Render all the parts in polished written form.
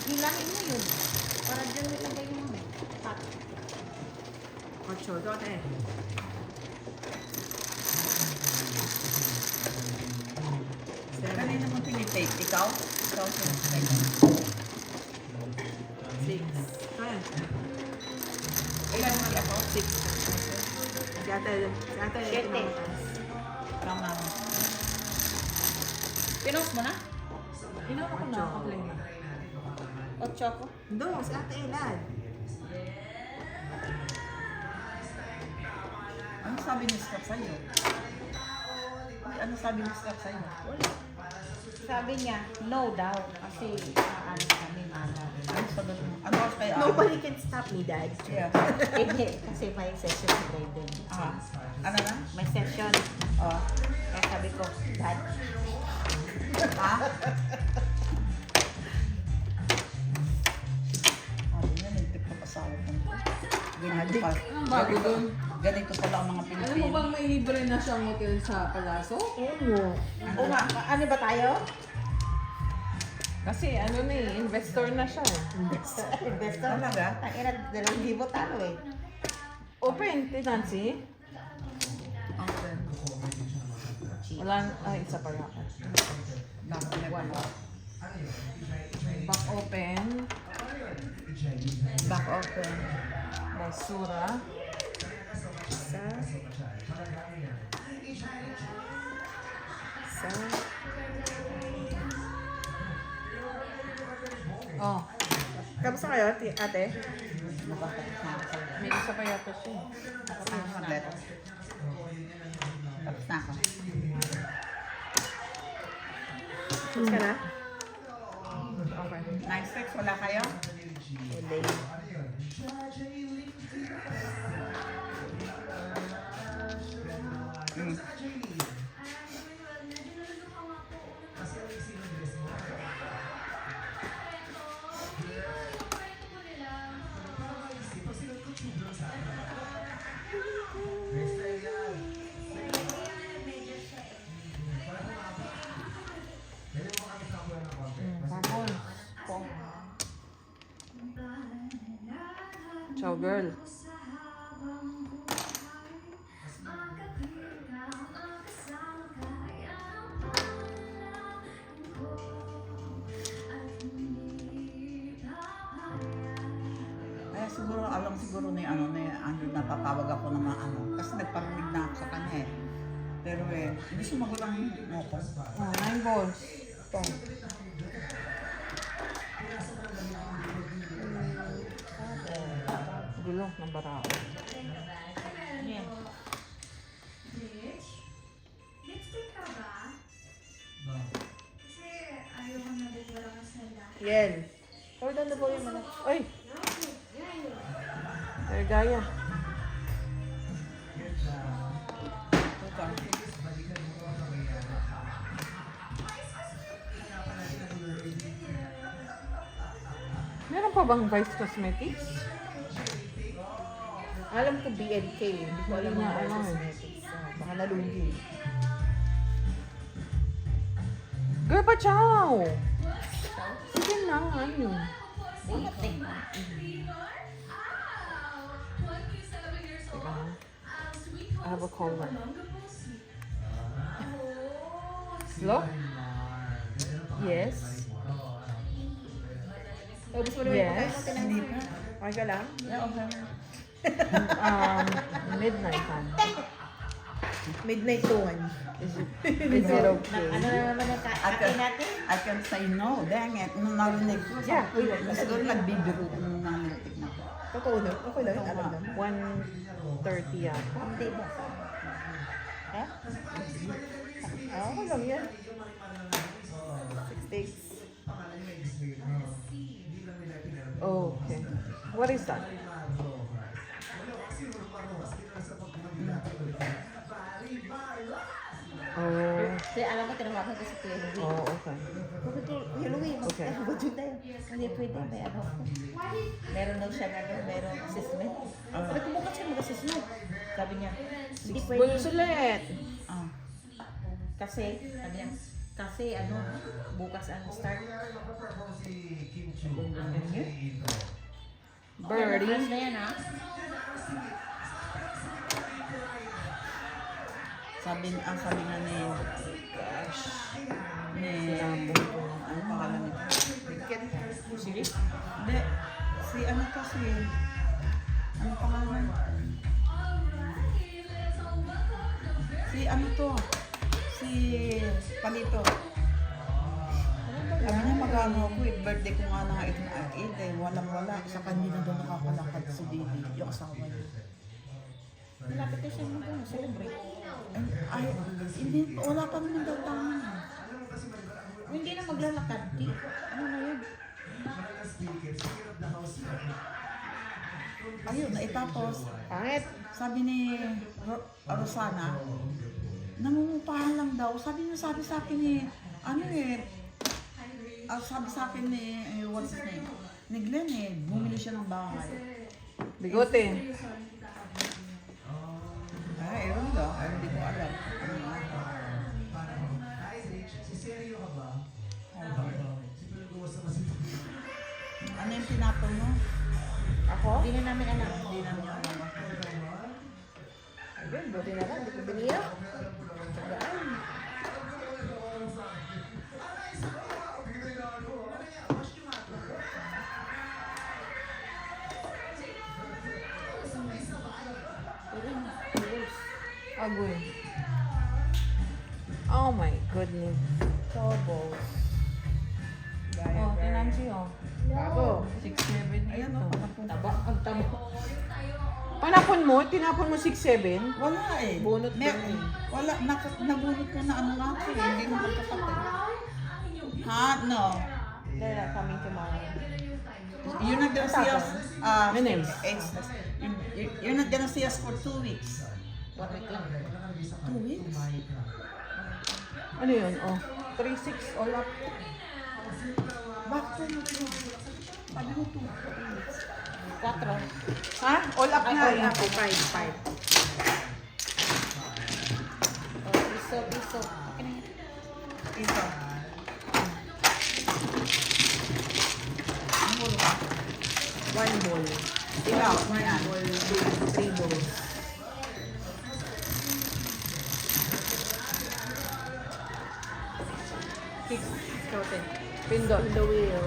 Hilangin mo yun. Para dyan nilagay mo. Pat. 8 doon eh. Kanina mo pinitape? Ikaw? Ikaw pinitape. 6. Kaya. Ilan mo ako? 6. Si ate, Siyete. Tama. Pinos mo na? Inawa ko na ako lang. 8 ako. No, si ate Elad. Ano sabi ni Scott sa'yo? Ano sabi ni Scott sa'yo? Sabi niya, no daw. Kasi ano kami mana. Ano sagot mo? Ano ako kay Nobody can stop me, Dad. Yeah. Hindi, kasi may session si Brayden. Ah. Ano na? May session. Oh. Kaya sabi ko, Dad, Ha? Ano yan? Nagtip ka pa sa ako. Ganito pa. Anong bago doon? Ganito pala ang mga Alam mo Pilipino. bang may libre na siyang hotel sa Palazzo? oo nga, ano ba tayo? Kasi ano na eh, investor na siya. Investor. Talaga? Ang ina, 2,000 talo eh. Open, tenancy. Okay. Wala, isa pa lang. Wala. Back open. Back open. Basura. Oh, Kamusta kayo, ate? may isa pa yata siya. Tapos na ako. Tapos na ako. Tapos ka na? Okay. Nice sex, wala kayo? Hindi. Mm. Tapos, ciao girl. Kaya siguro, alam siguro ni ano, napatawag ako ng mga ano. Kasi nagparinig na ako sa kanya eh. Pero hindi sumagot ang mo ko. Oh, 9 balls. Gulo ng barao. Yan. Yen. Hold on the volume na. Ay! Gaya. Meron pa bang Vice Cosmetics? Alam ko BNK. Hindi ko alam Hindi mga nga alam eh. cosmetics. Baka nalunggi. Girl pa chow! Sige na, ano? Bunot eh. Teka ha. I have a caller. Hello? Yes? Ubus mo naman yung Yes. pagkain natin. Hindi pa. Okay ka lang? Yeah, okay. Midnight time. Midnight to 1. Is it okay? Ano na naman ang kati natin? I can say no. Dang it. Nung narinig ko. Yeah, Uy, siguro nagbibiro ko nung narinig na ko. Totoo na. Okay lang. Oo Alam nga. naman. 1:30 yata. Hindi ba? Ha? Okay lang yan. 6 days. Oh, okay. What is that? Oh, Kasi alam ko, tinawagan ko si Kuya Louie. oh, okay. Bakit Kuya Louie? Okay. Budyo tayo. Hindi pwede, may ano ko. Meron daw siya ano, meron assessment. Sabi ko, bakit siya mag-assessment? Sabi niya, hindi pwede. Bunsulit! Ah. Kasi, ano yan? Kasi ano, bukas ang start. Birdie. First na yan, ha? Sabi nga ni, ano pangalan nito? Sige. Hindi, si ano kasi, ano pangalan? Si ano to? Si Palito. Sabi niya mag-ano ako birthday ko nga na nga ito na 8 eh, walang-wala. Sa kanina daw nakakalakad si Didi, yung asawa niya. Malapit na siya mag-celebrate. Ay, hindi, wala pa naman daw taon. Hindi na maglalakad, di. Ano na yun? Ayun, tapos, Pangit. sabi ni Rosana, nangungupahan lang daw. Sabi sa akin ni, sabi sa akin ni, what's his name? Ni Glenn bumili siya ng bahay. Bigote. Ay, ewan daw. Ay, hindi ko alam. Ano nga? Ano yung tinapon mo? Ako? Hindi na namin alam. Hindi namin alam. Ayun, buti na lang. Hindi ko biniyak. Tagaan. Agoy. Oh my goodness. Tobos. Oh, tinansi oh. Bago. 6, 7, Ayan, oh. panapon. Taba, ang taba. Panapon mo? Tinapon mo 6, 7? Wala eh. Bunot Mer- din eh. Wala, nabunot ko na ano nga ito eh. Hindi mo magkakapit. Ha? No. They're not coming tomorrow. You're not gonna see us, Minutes. you're not gonna see us for 2 weeks. 1 week lang. 2 weeks? Ano yun? Oh. 3, 6, all up. Bakit na ito? Sabi mo 2 weeks. 4. Ha? All up nga. Ay, ako. 5. Oh, piso. Okay na yan. Ito. Ano ba? 1 ball. Ikaw, yan. 1 ball. 3 balls. Toten. Pindot. On the wheel.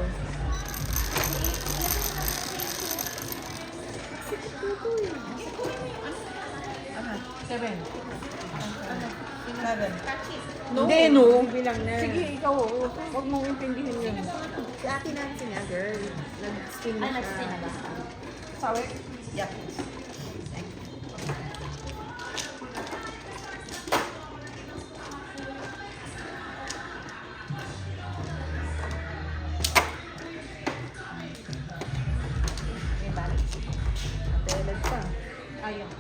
Ano? 7. 7. Hindi, no. Bilang na. Sige, ikaw. Oh. Huwag mong intindihin yun. Si Ate Nancy nga, girl. Nag-spin na Ay, siya. nag-stay na ba? Sawi. Yep. May balik. Pelad pa. Ayun.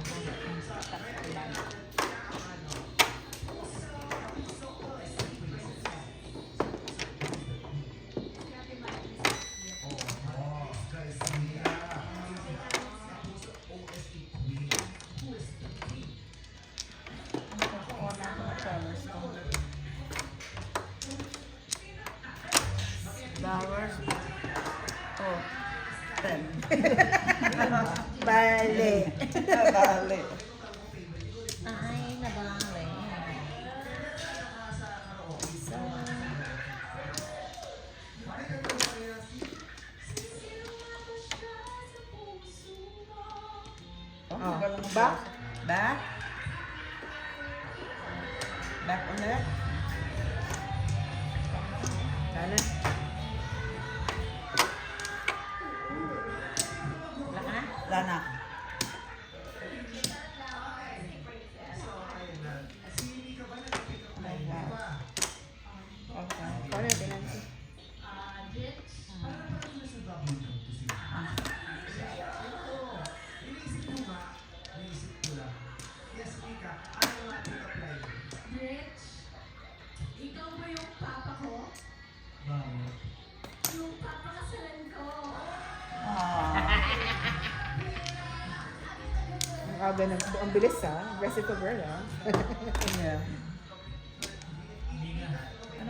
Flowers. Oh. 10. Bale. Bale. Ay, nabali. So, Oh, back. Back. Back ulit. Kanan. wala ka na? Lana. Okay. Corner din Nancy. Ah, Ang bilis ha. Recipe girl ha. yeah.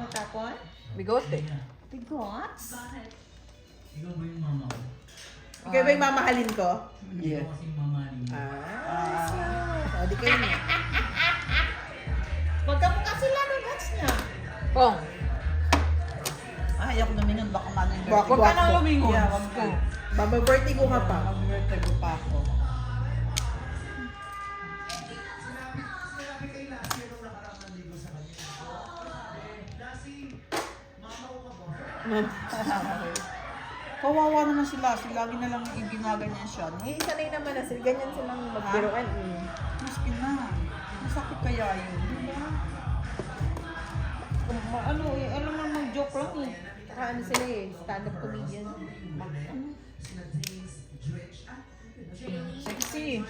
mo tapon? Bigote. Bigots? Ikaw ba yung mama ko? Ikaw ba yung mamahalin ko? Yeah. Ikaw kasing mamahalin mo. O, di kayo na. Magkamukha sila ng guts niya. Pong. Ay, ako lumingon. Baka mano yung Baka- Huwag ka nang lumingon. Yeah, wag ka. Mama-birthday ko ka pa. Mag-birthday ko pa ako. Kawawa naman sila. Lagi na lang yung ginaganyan siya. No? Eh, sanay naman na sila. Ganyan silang magbiruan. Maski na. Masakit kaya yun. Diba? Ano eh, alam mo mag-joke lang eh. Saka ano sila eh, stand-up comedian. Sexy.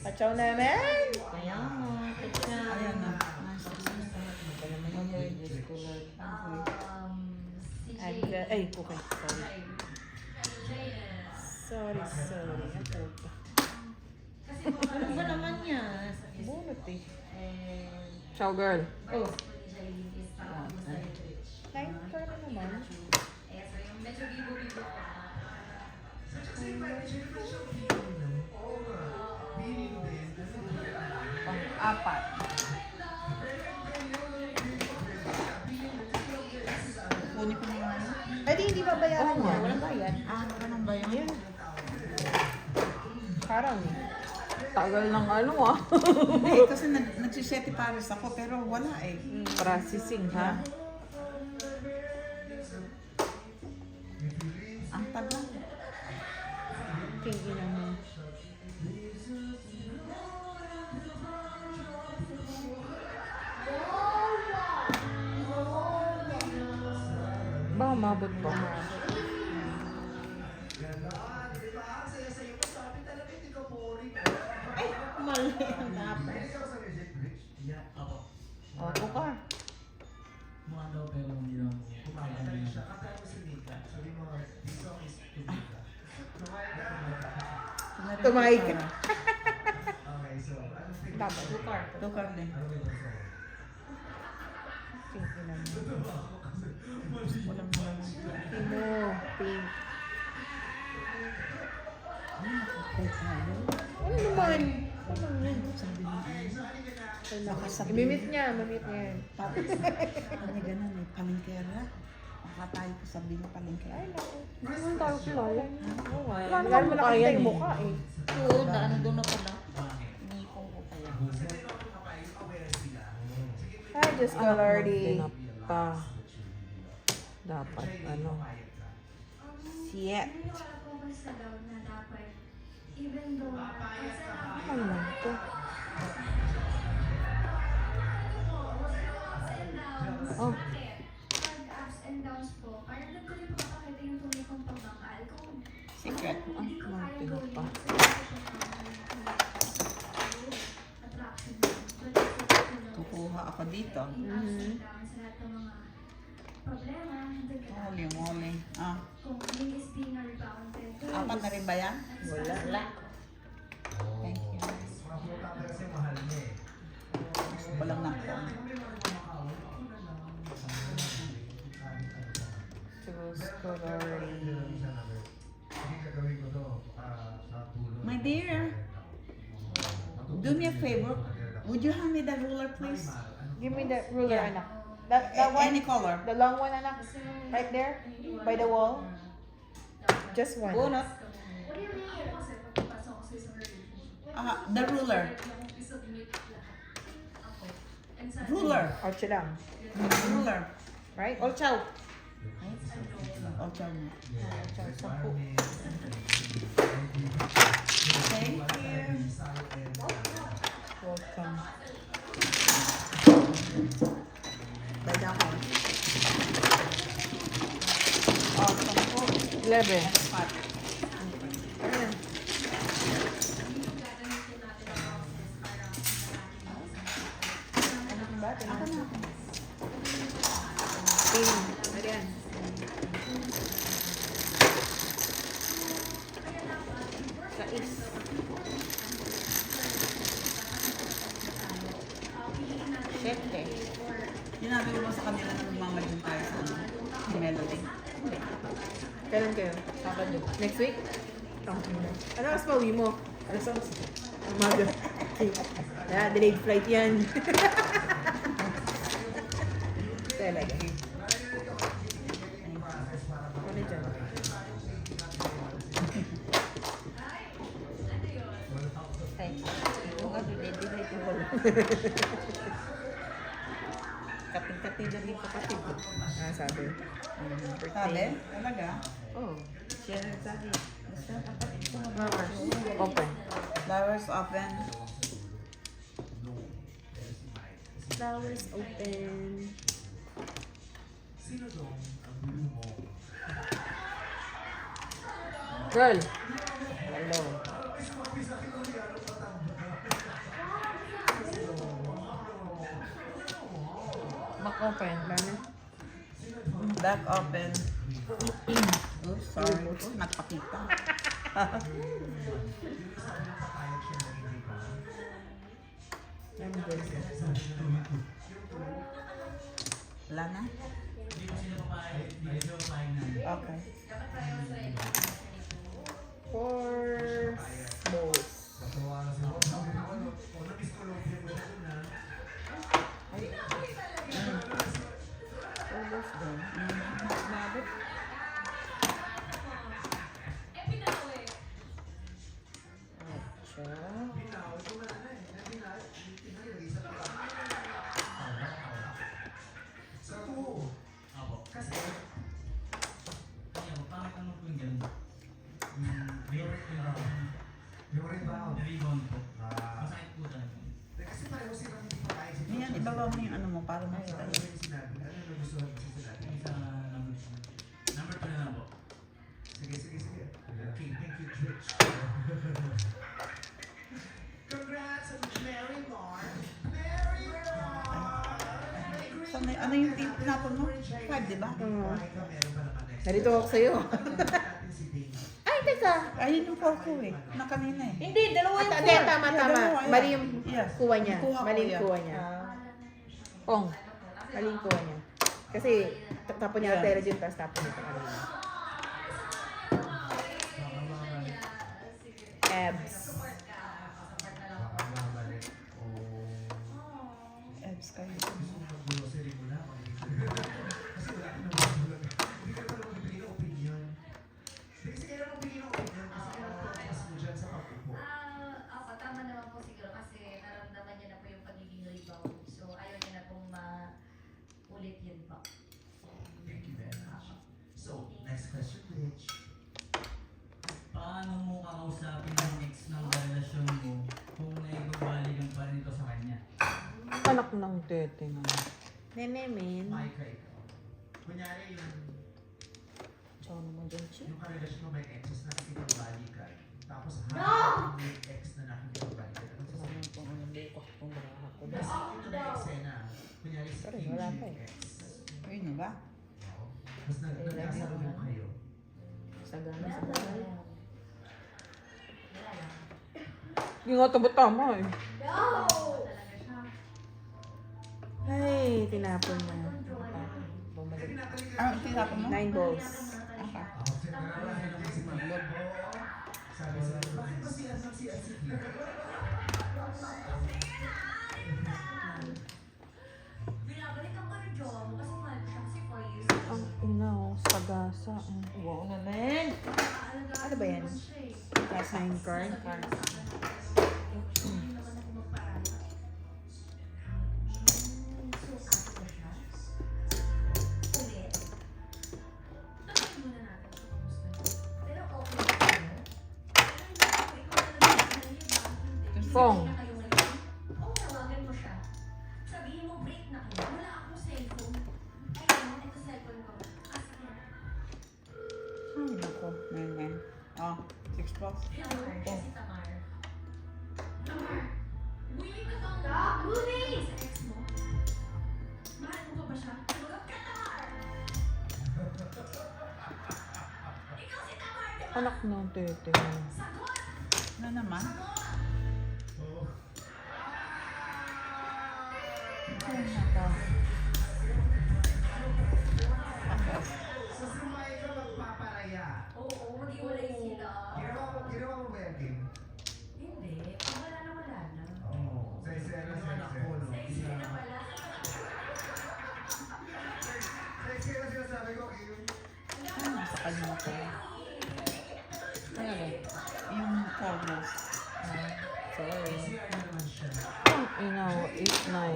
Pachaw naman! Kaya mo, kaya. Ayan na. Ay, okay. Sorry. Ako pa. Ano ba naman yan? Bunot eh. Ciao, girl. Oh. Nine ka na naman. Pang-apat. Kunin ko na nga yun. Ay, di, hindi babayaran niya. Oo. Walang bayad. Ganun ba yun? Parang eh. Tagal ng ano ah. Hindi, kasi nagsiseti pares ako, pero wala eh. Processing ha. Ang tagal. Tingin naman. Baka mabot pa. Mali ang tapos. Ako. O, tukar. Mukha daw pero hindi daw. Kumain siya. Tumahay ka. Dapat, tukar. Tukar din. Tingin naman. Walang naman. Tino, pink. Ano naman? Ano yun? Sabi mo, baka sabihin. Imimit niya yan. Tapos, ano ganun eh, palengkera. Baka tayo ko sabihin na palengkera. Ay, naku. Hindi naman tayo kilala. Oo nga. Wala Wala naman naman mukha nakita yan yung eh. mukha eh. Oo, ano doon na pala. Inipong ko kaya. Ay, Diyos ko, Anak Lordy. ng tinapa. Dapat ano. Shit. Ano lang to? Oh, Secret. ang tinapa. Kukuha ako dito. Holy moly. Ah, apat na rin ba yan? Wala. Thank you. Gusto ko lang ng phone. Diyos ko, Lordy. My dear, do me a favor. Would you hand me the ruler, please? Give me the ruler, Yeah. anak. That one? Any color. The long one, anak? Right there? By the wall? Just one. Bunot. The ruler. Ruler. Ocho lang. Ruler. Right? O, chow. Oh, chow mo. Ocho, sampu. Thank you. Welcome. By the way. Oh, 11. Pat. Ayan. Ano ba? Ako na. Pin. Ayan. Sais. Siyete. Sinabi ko ba sa kanila na magmamadyan tayo sa ano? Sa Melody. Kailan kayo? Sabado. Next week? Oh. Ano mas pauwi mo? Alas 11. Umaga. Okay. Delayed flight yan. Talaga. Ano dyan? Ay, yung ano, delay ko wala. Kating-kating na rin kapatid. Ah, sabi. Sabi? Talaga? Oh, siya nagsabi. Basta kapatid ko Open. Flowers open. Flowers open. Girl. Hello. Back open. Lana? Back open. Oh, sorry. Oh, nagpakita. Lana girl. Wala na? Okay. 4 balls. Almost done. Mabot. Yan, ibaba mo yung ano mo para makita yun. Number 2 na lang po. Sige. Okay, thank you, Twitch. Congrats on Mary Mark. Mary Mark! So, ano yung tinapon mo? 5, di ba? Oo. Meron pa naman next. Narito ako sa'yo. Natin si Dana. Ay, teka. Ayun yung 4 ko eh. Na kanina eh. Hindi, dalawa yung Hindi, tama. dalawa, yeah. Mali yung Yeah. kuha niya. Kuha ko, Mali yung yeah. kuha niya. Ong. Mali yung kuha niya. Kasi tapon niya Yeah. pera dyan, tapos tapon niya kanina. Abs. Ebs kayo. Grocery mo na. Kasi wala ka naman. Hindi ka naman magbibigay ng opinion. Kasi kailan magbibigay ng opinion kasi kailan purpose mo dyan sa pag-upo. Tama naman po siguro kasi naramdaman niya na po yung pagiging rebound. So, ayaw niya na pong ulit yun po. Thank you very much. So, next question, Rich. Paano mo kakausapin yung ex ng relasyon mo kung naibabalikan pa rin ito sa kanya? Anak ng tete nga. Nenemin. Micah, ikaw. Kunyari yung Chow naman dyan, Chi. yung karelasyon mo may exes na nakikipagbalikan. Tapos hanap yung ex na nakikipagbalikan. Ano sa Ano pong ano, bukas pong baraha ko. Kasi ito na eksena. Kunyari si Sorry, Kim wala yung pa eh. ex. Ayun na ba? Tapos nagkasalubong kayo. Sagana sa bahay. Yung nga ito tama eh. Ay, tinapon na. Bumalik. Ano, tinapon mo? 9 balls. Okay. Sabi sa bakit ba siya sa CSC? Binabalikan ko rin jowa mo kasi mahal ko siya kasi 4 years. Ang ina oh, sagasa. Wow naman. Ano ba yan? Sign card? Hindi naman ako magparala. Ulit. Tanungin muna natin kung kamusta niya. Pero okay na kayo. Pero hindi ako ikaw na lang yung hindi. Pong. Sabihin na kayo ngayon. Oo, tawagan mo siya. Sabihin mo, break na kayo. Wala akong cellphone. Ayun, ito cellphone ko. Ask mo. Ay, nako. Ngayon. Oh, 6 bucks. Hello, si Tamar. Tamar, willing ka bang Lunis! Sa ex mo? Mahal mo pa ba siya? Tumagap ka, Tamar! Ikaw si Tamar, di ba? Anak ng tete. Sagot! Ano naman? Ay, nako. game. Hindi. Kung wala na, wala na. Oo. Sa eksena, sa eksena. Sa isip na pala. Sa eksena sinasabi ko, Kim. Ay, nasa kanya ko. Ano? Yung Carlos. Sorry. CR na naman siya. Ang ina, 8-9. Well,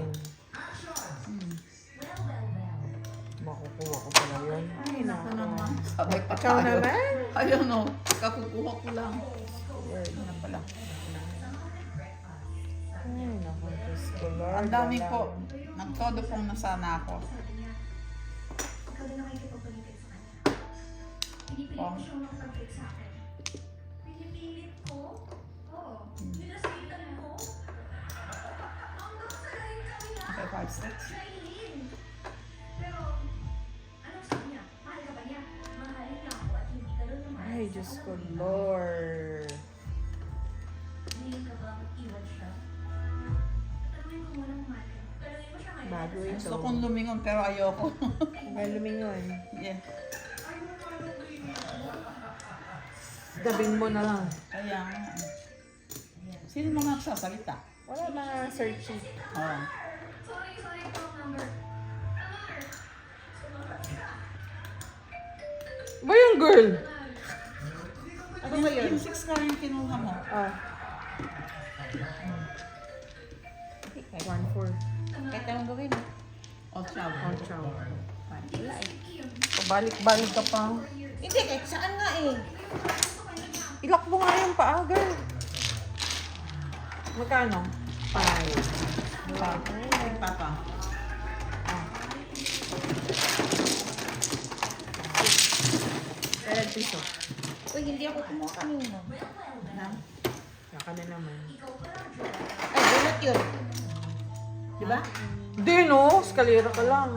well, well. Makukuha ko pala yun. Ay, naku naman. Sabay pa Ikaw tayo. naman? Ayun o. Kakukuha ko lang. Ano na pala. Ay, naku, Diyos ko, Lord. Ang dami wala. po. Nagtodo pong nasana ako. Sabi niya, ikaw din ang nakikipagpaligid sa kanya. Pinipilit Oh. ko siyang makapagpaligid sa akin. Pinipilit ko? Oo. Ninasitan mo? Hanggang sa galing kami na. Okay, 5-6. Shailene! Pero, anong sabi niya? Mahal ka ba niya? Mahalin niya ako at hindi ka doon naman. Ay, Diyos ko, Lord. Ngayon ka bang iwan siya? Tanungin ko muna kung mahal ka. Tanungin mo siya ngayon. Bago ito. Gusto kong lumingon pero ayoko. Huwag lumingon. Yeah. Gabing mo na lang. Kaya nga. Sino mga nagsasalita? Wala mga searching. Oh. Sorry, wrong number. Ba yung girl? Ano ba yun? Yung 6 ka rin kinuha mo. Ah. 1-4. Kahit anong gawin. Oh, ciao. Oh, ciao. Wala eh. Pabalik-balik ka pa. Hindi, kahit saan nga eh. Ilak mo nga yung paa, girl. Magkano? 5. Pa. Ay, papa. Kaya piso. Uy, hindi ako kumuha kanina. Naka na naman. Ay, bulat yun. Di ba? Hindi no, skalera ka lang.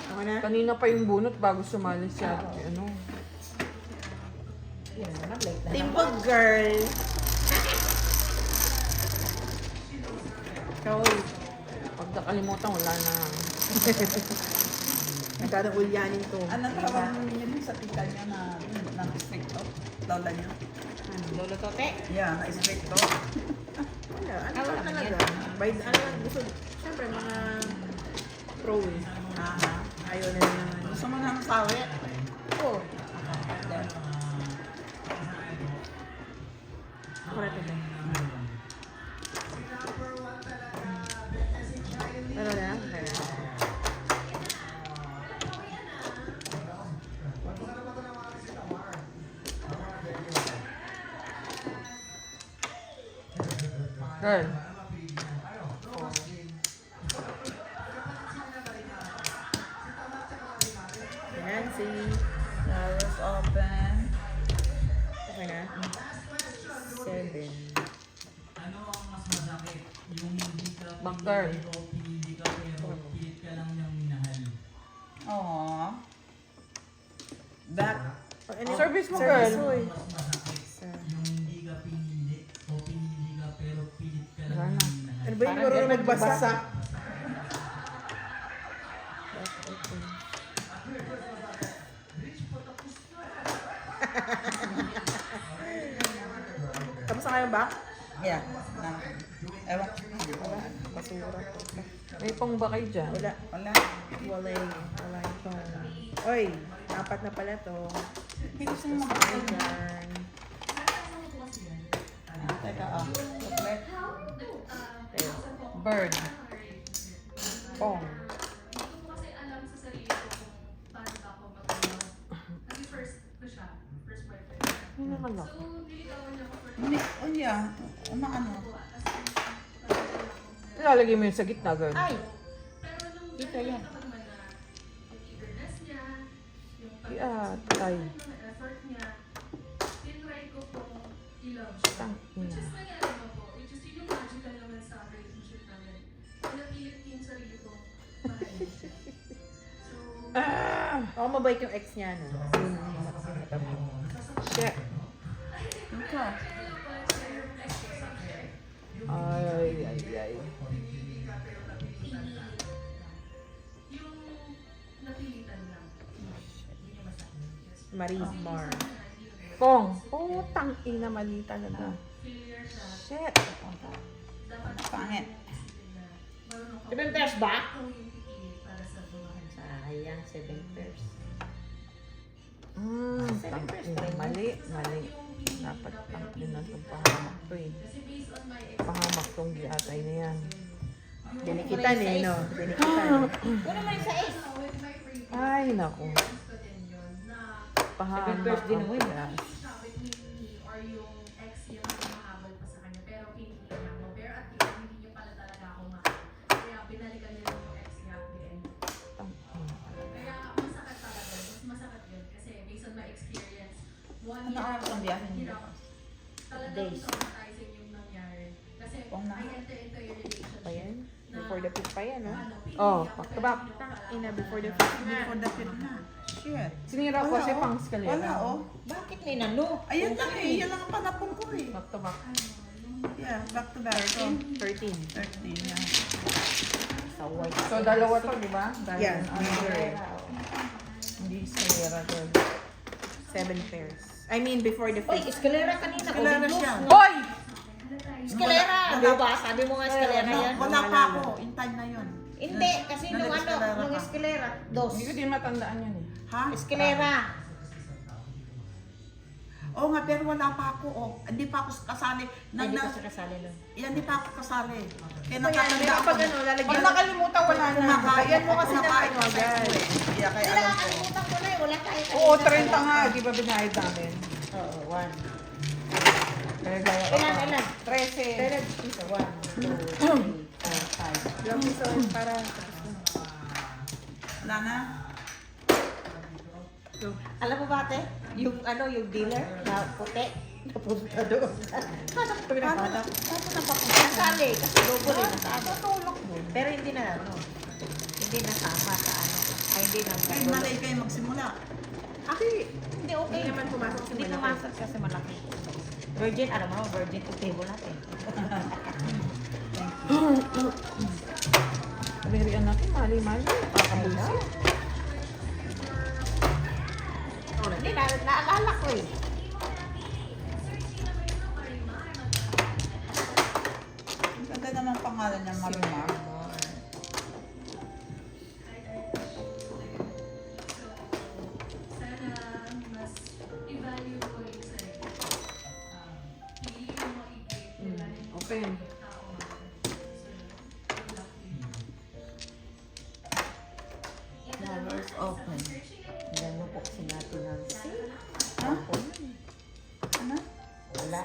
Ako na? Kanina pa yung bunot bago sumali siya. Ano? Yan naman, late na. Timple girl. Ikaw, pag nakalimutan, wala na. Nagkanaulyanin to. Ano tawag niyo din sa tita niya na stricto? Lola niya? Lolo Tote. Yeah, na stricto. Wala, ano ba talaga? By, ano, gusto, syempre, mga pro eh. Aha. Ayaw nila naman. Gusto mo ng sawi? Oo. Correct ito. Ano na? Okay. Girl. Nancy. Flowers open. Okay na? 7. Ano ang mas masakit? Yung hindi ka Back girl. pinili o pinili ka pero pilit ka lang niyang minahal. Aww. Back. Service mo, Service girl. mo eh. Mas masakit yung hindi ka pinili o pinili ka pero pilit ka lang Wala na. niyang minahal. Ano ba yung marunong magbasa? Kamusta kayo ba? Yeah. Ewan ko. Basura. May pang ba kayo dyan? Wala. Wala. Wala eh. Wala ito. Oy, apat na pala to. Hindi gusto mo Ay, mag-ano. dyan. Teka, chocolate. Tayo. Bird. Pong. Hindi ko kasi alam sa sarili ko kung paano ba ako mag-love. Naging first ko siya. First boyfriend. May nakalak. So, niligawan niya ako for Hindi. Oh yeah. Umaano. Ilalagay mo yun sa gitna, girl. Ay! Pero nung Dito yan. nakita ko naman na yung eagerness niya, yung Tay. yung effort niya, tinry ko pong i-love siya. Tang Which ina. is nangyari mo po. Which is yun yung magical naman sa relationship namin. Pinapilit ko yung sarili ko. Mahalin siya. So, Ako mabait yung ex niya, no? Shit. Ito. Ay, ay, ay. yung napilitan lang. Yun yung masakit. Yes. Marimar. Pong. Putang ina, mali talaga. Shit. Pangit. 7 pairs ba? Sayang, 7 pairs. Mali. Dapat ang ina itong pahamak to eh. Pahamak tong giatay na yan. Dinikitan eh, no? Dinikitan. Kuno mo yung 6. Ay, naku. Pahamak 7 pairs din ang mo yun. bigas. or yung ex yung mahabol pa sa kanya pero pinili niya ako. Pero at the end, hindi niya pala talaga ako mahal. Kaya binalikan niya lang yung ex niya at the end. Kaya masakit talaga. Mas masakit yun. Kasi based on my experience, 1 year Ano ang biyahe niyo? talagang Days. traumatizing yung nangyari. Kasi I enter into a relationship Pa yan? na Before the fit pa yan, no? ano, pinili Oh, ako, back to pero back. hindi ako Ina, pala- before the fit na. Before the fit na. Shit. Sinira ko Wala, kasi oh. pang scalera. Wala, oh. Bakit ni Nano? Ayun lang eh. Yan lang ang panapon ko eh. Back to back. Yeah, back to back. So, 13. 13, yeah. Sa white. So, dalawa to, di ba? Dahil Yeah, ano, major eh. Hindi scalera to. 7 pairs. I mean, before the Uy, fit. eskalera kanina. Eskalera Uy, siya. Hoy! Eskalera! Di ba? Sabi mo nga eskalera Wala, yan. wala pa ako. In time na yun. Hindi, kasi nung ano, Nag-eskalera nung ka. eskalera, 2. Hindi ko din matandaan yun eh. Ha? Eskalera. Oo nga, pero wala pa ako. Oh. Hindi pa ako kasali. Hindi ka siya kasali nun. Hindi pa ako kasali. Kaya Pero natatanda ako. pag ano, lalagyan. Pag nakalimutan, wala na. Kumakain. Yan mo kasi na Kumakain ano sa agad. school eh. Kaya kaya Wala, alam ko. nakalimutan ko na eh. Wala tayo kanina. Oo, 30 nga. Di ba binayad namin? Oo, 1. Kaya gaya ko. Ilan? 13. Pero isa, 1, 2, 3, 4, 5. Ilang piso para Wala na. Alam mo ba ate? Yung ano, yung dealer na puti, napunta doon. Hanap kami ng hanap. Paano na papunta? Kasali, kasi logo rin nasa ano. Tutulak mo. Pero hindi na ano, hindi nasama sa ano. Ay, hindi na. Ay, mali kayo magsimula. Hindi, okay. Hindi naman pumasok sa Hindi malaki. pumasok kasi malaki. Virgin, alam mo, virgin to table natin. Birian natin, mali-mali. Pakabulsa. Hindi, naalala ko eh. Ang ganda naman pangalan niya, Marimar. Sana mas i-value ko yung sarili. Hindi mo makikita wala yung Open. tao natin. So, good luck to you. Flowers open. Gano'n po kasi natin ng Ha? Ano? Wala.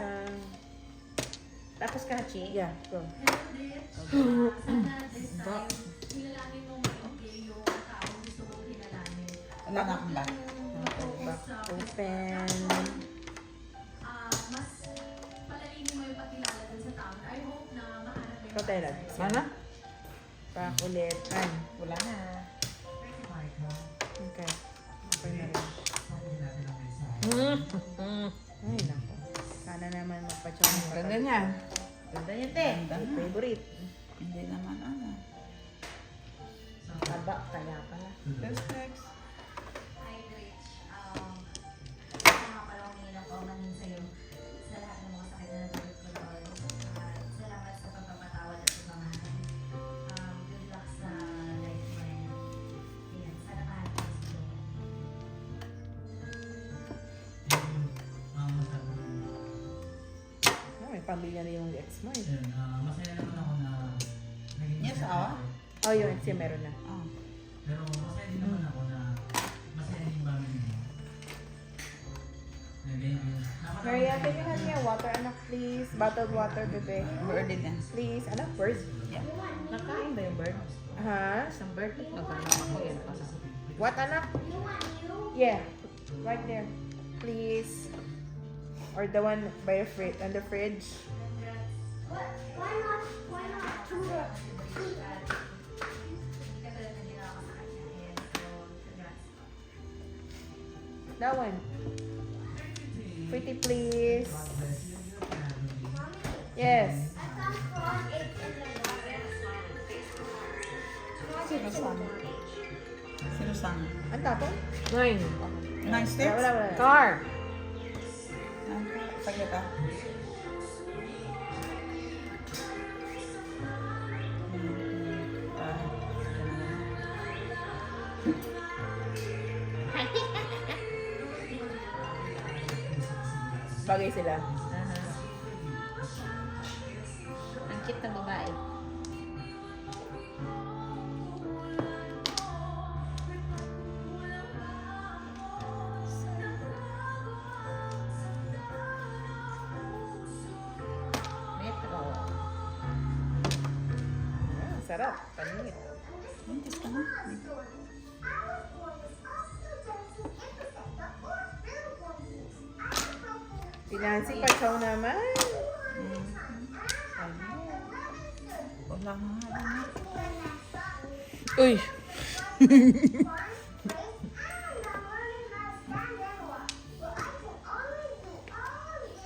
Tapos ka na, Chi? Yeah, go. Sana this time, kilalanin mo maigi yung taong gusto mong kilalanin. Wala na akong bag. Back open. Mas palalimin mo yung pagkilala dun sa tao. I hope na mahanap mo yung Katelag. Mana? Back ulit. Ay, Wala na. okay. Okay na rin. Ay, nako. Sana naman magpa-chong. Ganda niya. Ganda yun, te. Favorite. Hindi naman ano. Taba, kaya pala. Next. Hi, Rich. Nga pala umiilang ko manin sa'yo sa lahat ng mga sakit na nagulot ko doon. At salamat sa pagpapatawad at pagmamahal. Good luck sa life mo rin. Ayan, sana mahal ka sa Lord. Masabi ko. Ah, may pamilya na yung ex mo eh. Ayun, masaya naman ako na naging Yes, masaya awa? ako. Oh, yung ex niya meron na. Oh. Pero masaya din naman ako na masaya yung family mo. Maria, can you hand me a water, anak, please? Bottled water, bebe. Birdie din. Please. Ano? Bird? Yeah. Nakain ba yung bird? Ha? Isang bird? Naghanap ako yun pala. What, anak? Yeah. Right there. Please. Or the one by the fridge, on the fridge. Katulad na ginawa ko sa kanya. Ayan, so, congrats. That one. Pretty, please. Yes. Sino sang? Ang tapon? 9. 9 steps? Wala. Car. Saglit ah. Bagay sila. Ang cute na babae. Metro. Sarap. Paningit. Mintis ka na. Si Nancy Pachaw naman. Wala nga. Uy.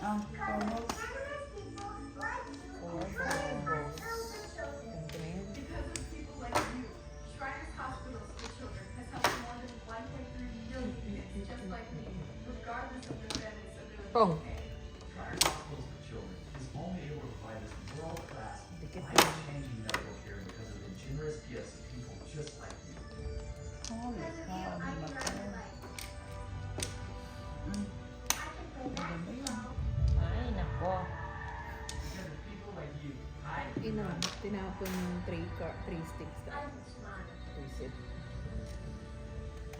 Ah, almost. Shriners Hospitals for Children has helped more than 1.3 million kids just like me, regardless of their family's ability. Pong. Shriners Hospitals for Children is only able to provide this world-class, Dikit na. life-changing medical care because of the generous gifts of people just like you. Holy cow, di ba to? Maganda yun. Ay, nako. Because of people like you, I Tinapon yung 3 sticks. 3 sticks.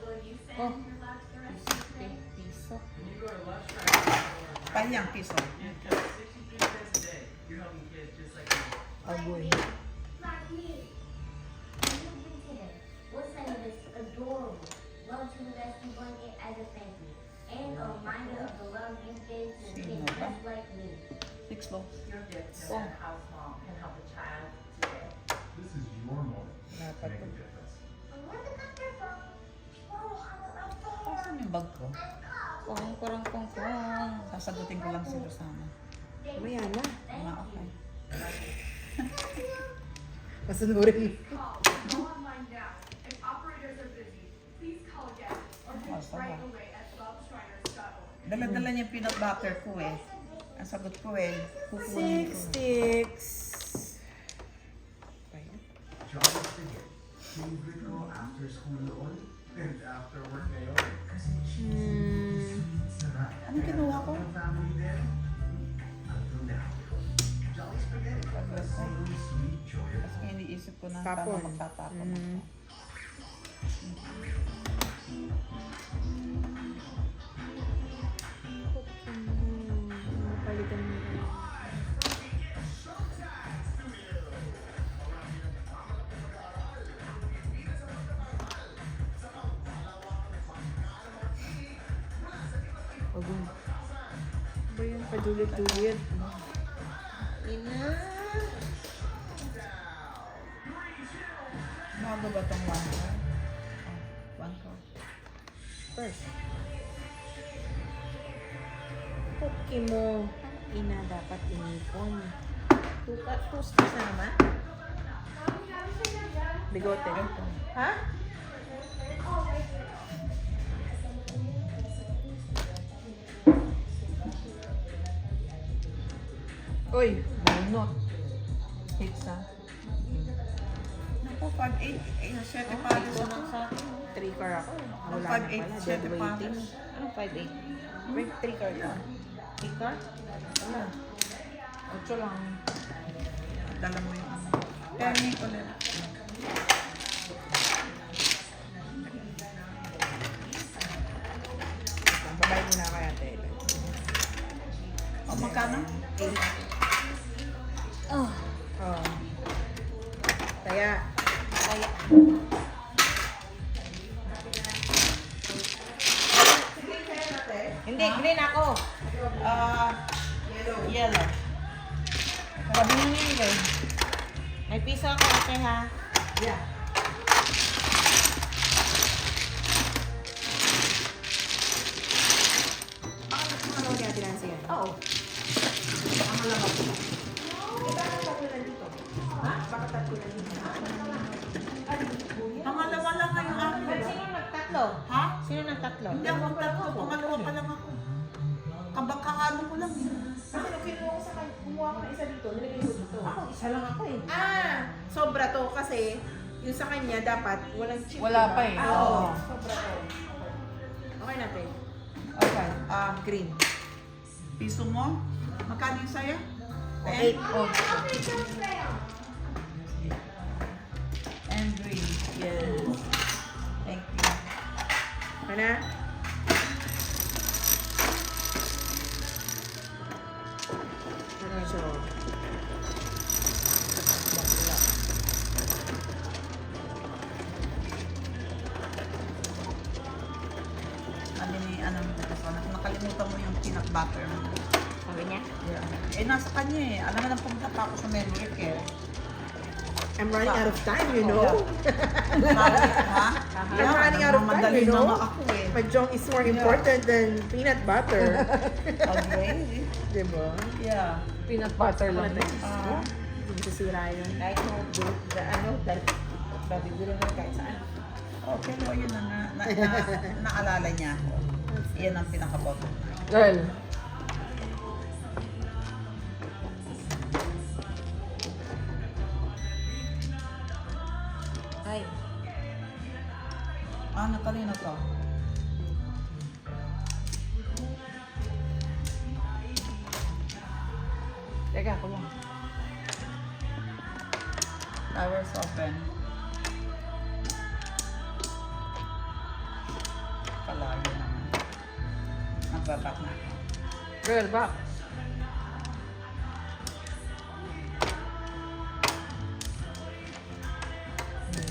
Will you send Oh. your last direct 50 piso. When you go to Lush Shriners, Panyang piso. you get just 63 cents a day. You're helping kids just like me. Agoy. like me. Moving today. We'll send you this adorable love to the rescue blanket as a thank you. And a reminder of the love you give to kids just like me. 6 loaves. Your gift, no matter how small, can help a child today. This is your moment to Dapat make a to. difference. Saan yung bag ko? Kung. Sasagutin ko lang si Rosana. Mamaya na. Okay. Masunurin. Go online now. If operators are busy, please call again or visit right away at loveshriners.org. Dala-dala niya yung peanut butter ko eh. Ang sagot ko eh, 6 kukunin ko. sticks. Jolly Spaghetti. Favorite ko after school noon and after work ngayon. Kasi cheesy, sarap. Ano kinuha ko? Ang family din. Until now. Jolly Spaghetti. The same sweet joy of Kasi iniisip ko na Tapon. paano magtatapon Mm. ako. Napalitan mo. Agong. Ba yun? Padulit-dulit. Ina. Bago ba itong 1 car? 1 car. First. Puki mo. Ina, dapat inipon. 2 sticks na naman? Bigote. Ha? Uy, bunot. Hits ha. Ako, 5'8". 7 palos ako. Sa akin. 3 car ako. Wala na 5'8", pala. 7 Dead waiting. palos. Ano 5'8"? Wait, 3 car ka. Ika? Wala. 8 lang. Dala mo yung ano. Penny ko lang. Babay mo na kaya, te. O, magkano? Oh. Kaya, Hindi, green ako. Yellow. Sabi mo yun eh. May piso ako, okay ha? Yeah. ano kaya tinansi yan? Oo. Ang malamang. Baka tatlo lang dito. Pangalawa lang nga yung akin. Sino nagtatlo? Ha? Sino ng tatlo? Hindi ako tatlo, pangalawa pa lang ako. Kabakaano ko lang. Kasi nung kinuha ko sa kanya, kumuha ko ng isa dito, nilagay ko dito. Ako, isa lang ako eh. Sobra to kasi yung sa kanya dapat walang chip. Wala diba? pa eh. Oo. Oo. Sobra to. Okay natin. Okay. Green. Piso mo? Magkano yung saya? 8. Oh, And green. Yes. Thank you. Okay na? So, Sabi ni, nakalimutan mo yung peanut butter. Sabi niya? Eh, nasa kanya eh. Alam mo lang pumunta pa ako sa memory care. I'm running out of time, you know? Ha? I'm running out of time, Madali you na know? nga ako eh. Mahjong is more important than peanut butter. Okay. Diba? Yeah. peanut butter lang. Ah. Hindi sisira yun. Kahit mo, babibiro na kahit saan. Okay, no, yun na, naalala niya ako. Yan ang pinaka-bottom line. Girl. Ay, Natalino to. Teka, ako lang. Flowers open. Kalayo naman. Nagbabak na ako. Girl, back.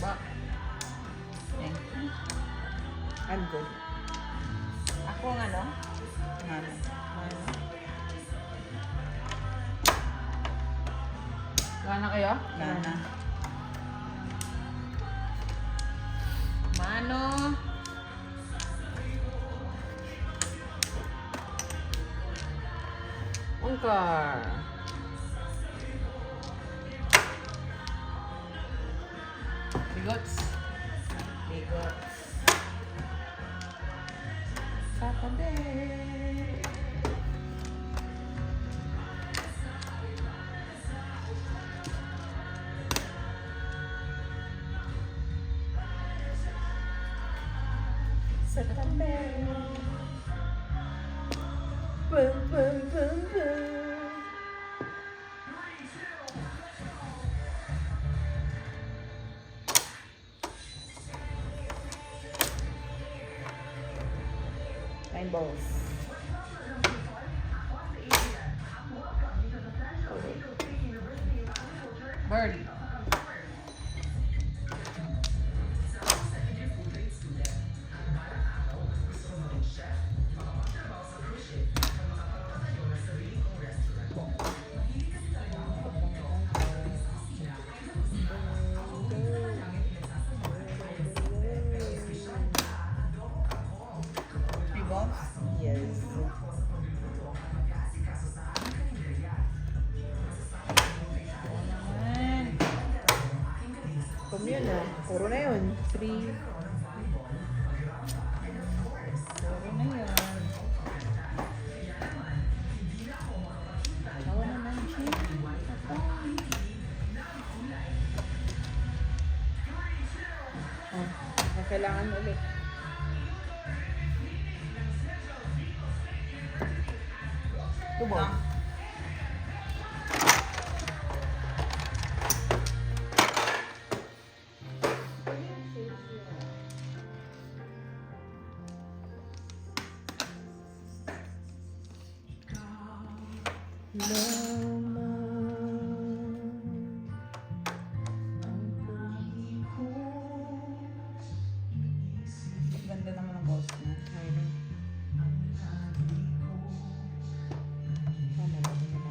Back. Thank you. I'm good. ako ang ano? Ano? Gana kayo? Lana. Mano? Ungkar. Bigots. Bigot. Saturday. Saturday. Boom, boom, boom, boom. Nine balls. Birdie. Three balls? Yes. Kung yun ah, puro na yun. 3. Puro na yun. Tawa naman, Chief. Oh, kailangan ulit. Tubo. Ganda naman ang balls niya.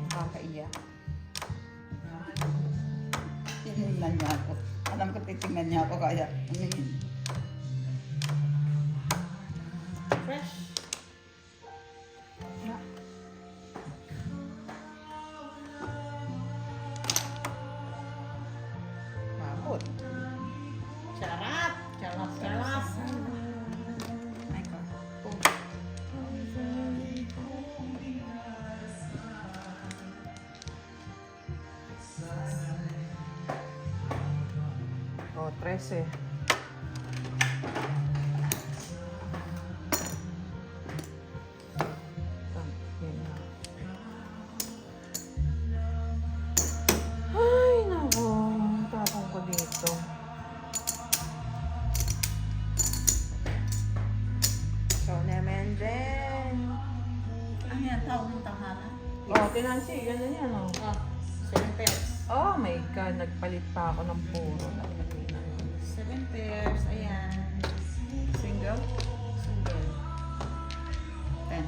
Nakakaiyak. Titingnan niya ako. Alam ko titingnan niya ako kaya umingin. Fresh. Mabot. Charap. Charap, charap. My God. 13. Yan na. Ay, naku. Tapong ko dito. So, naman din. Ano yan? Tawag ng tahanan? Oh, Tinansi, ganun yan, oh. Oh, 7 pairs. Oh my God, nagpalit pa ako ng puro. 7 pairs, ayan. Single? Single. 10.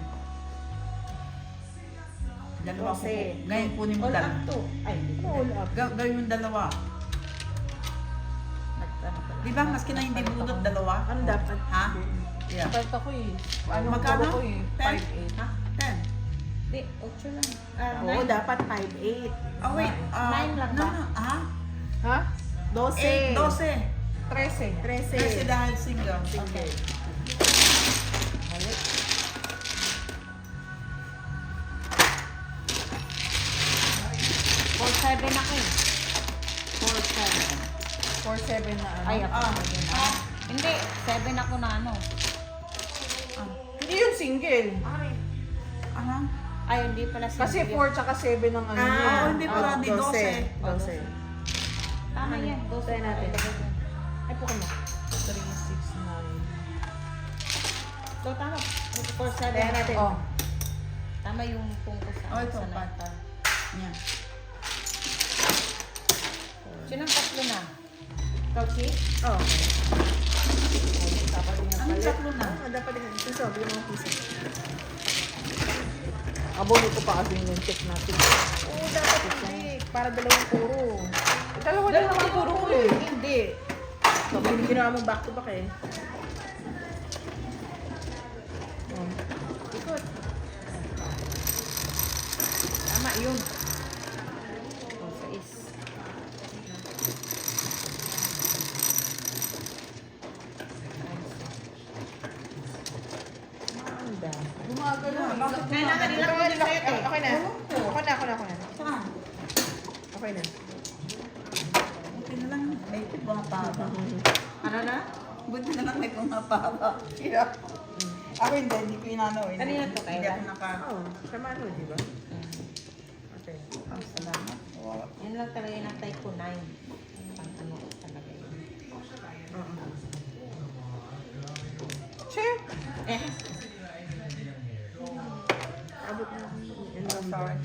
Dalawa ko. 12. Ngayon kunin mo All dalawa. up to. Ay, hindi ko All na. up. Gawin mo dalawa. Nagtano pala. Di ba maski na hindi bunot dalawa? Ano dapat? Ha? Yeah. Palit ako eh. Ano Magkano? ko eh? 10? 5'8". Ha? 10. Hindi, 8 lang. Oo, dapat 5'8". Oh wait. 9 lang no, ba? no. Ha? Ha? 8, 12. 13. 13 dahil single. Okay. Balik. For 7 ako eh. 4'7" na ano. Ay, ako. Ah. Hindi, 7 ako na ano. Hindi yung single. Ano? Ay, hindi pala Kasi single. 4 tsaka 7 ang ano niya. Oo, hindi pala. Di 12. 12. Tama yan. 12 Try natin. Ay, puka mo. 3, 6, 9. So, tama. For 7. Try natin. Oh. Tama yung tungkol sa Oh, ito, sa pat. nata. Yan. Sinang tatlo na? Ikaw, si? Oh. Dapat din yung Anong palit. tatlo na? Dapat din. Piso, bigyan mo ng piso. Abono ko pa kasi yung check natin. Oo, dapat hindi. Para dalawang puro. Dalawa din naman puro ko eh. Hindi. So, ginawa mo back to back eh. Oh. Ikot. Tama, yun. Oh, 6. Anda. Gumagano. Bakit Kaya na, kanila ko din sa'yo eh. Okay na. Okay na. Saan? Okay na. Buti na lang. May pumapaba. Ano na? Buti na lang may pumapaba. Yeah. Ako hindi ko inano. Kanina to, Hindi kailan? ako naka... Oo. Sama ano, di ba? Okay. Ah, salamat. Wow. Yun lang talaga yung natay ko, 9. Pang ano talaga yun. Oo. Che. Eh, Abot na. Yan lang. Sorry.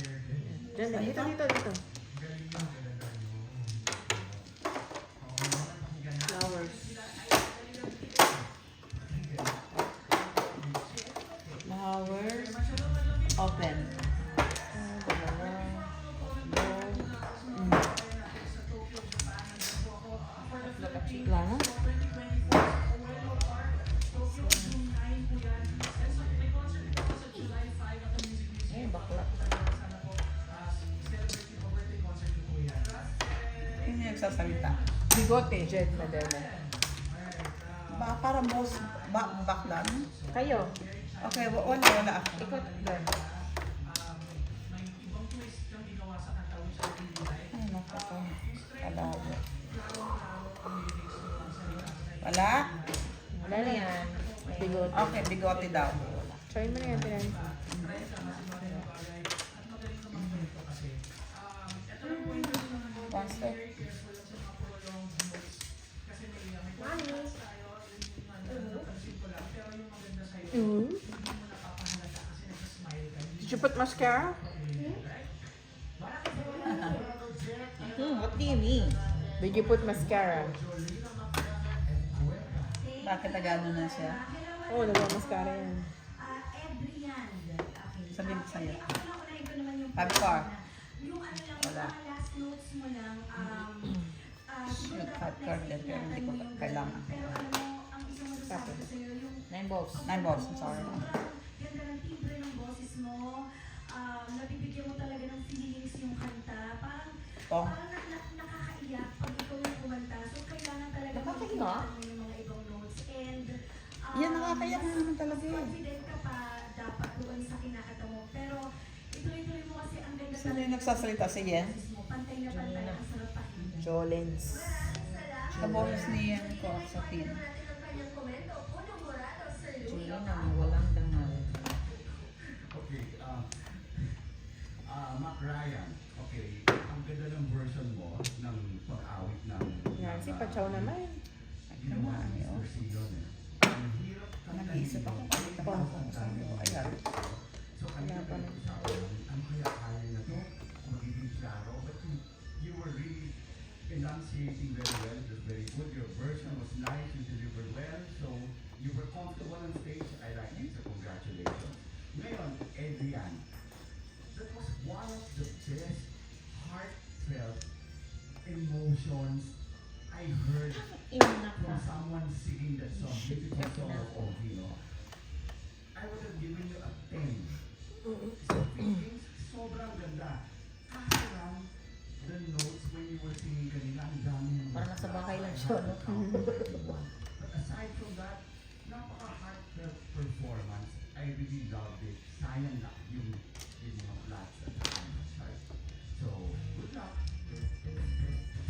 Diyan, dito. Flowers. Flowers. Open. Wala na. eh, bakla. Hindi nagsasalita. Bigote. Jed Madela. Para most bakla. no? Kayo, Okay, wala ako. ikot doon. Ay, naku. Alaga. Wala? Wala na yan. Bigote. Okay, bigote daw. Try mo na yan, Pinan. One step. Did you put mascara? What do you mean? Did you put mascara? Bakit nagano na siya? Oo, nagwa-mascara yan. Every yan. Okay. Sabihin ko sa'yo. Unahin ko naman yung Five car. yung ano lang, Wala. mga last notes mo lang, Shoot, 5 card din, pero hindi ko kailangan. pero alam mo, ang isang masasabi ko sa'yo, yung 9 balls. 9 balls, I'm sorry. ganda ng timbre ng boses mo, nabibigyan mo talaga ng feelings yung kanta, parang Oh. nakakaiyak pag ikaw yung kumanta, so kailangan talaga Nakakaiyak? makikita mo yung mga ibang notes, and Yan, nakakayak na naman talaga eh. confident ka pa dapat doon sa kinakata mo, pero ituloy-tuloy mo kasi ang ganda Sino yung nagsasalita? Si Yen? mo, pantay na pantay, ang sarap pakinggan. Jolens. Kaboses ni yan ko sa tin. Julie na walang dangal. Okay, Mac Ryan, okay, ang ganda ng version mo ng pag-awit ng... Nancy, pachaw naman. Ginawa ni Mr. Sion eh. Ang hirap Nag-iisip ako kung sabi ko, ayan. So, kanina pa nag-usapan, ano kaya kaya na to? Magiging klaro. But you were really enunciating very well. It was very good. Your version was nice. You delivered well. So, you were comfortable on stage. I like it. So, congratulations. Ngayon, Adrian, that was one of the best heartfelt emotions I heard from someone singing that song, Beautiful Song of Ovino. I would have given you a 10. So feelings, sobrang ganda. Kaso lang, the notes when you were singing kanina, ang dami ng Parang nasa bahay lang siya, no? But aside from that, napaka-heartfelt performance. I really loved it. Sayang na yung mga flats at the start. So, good luck.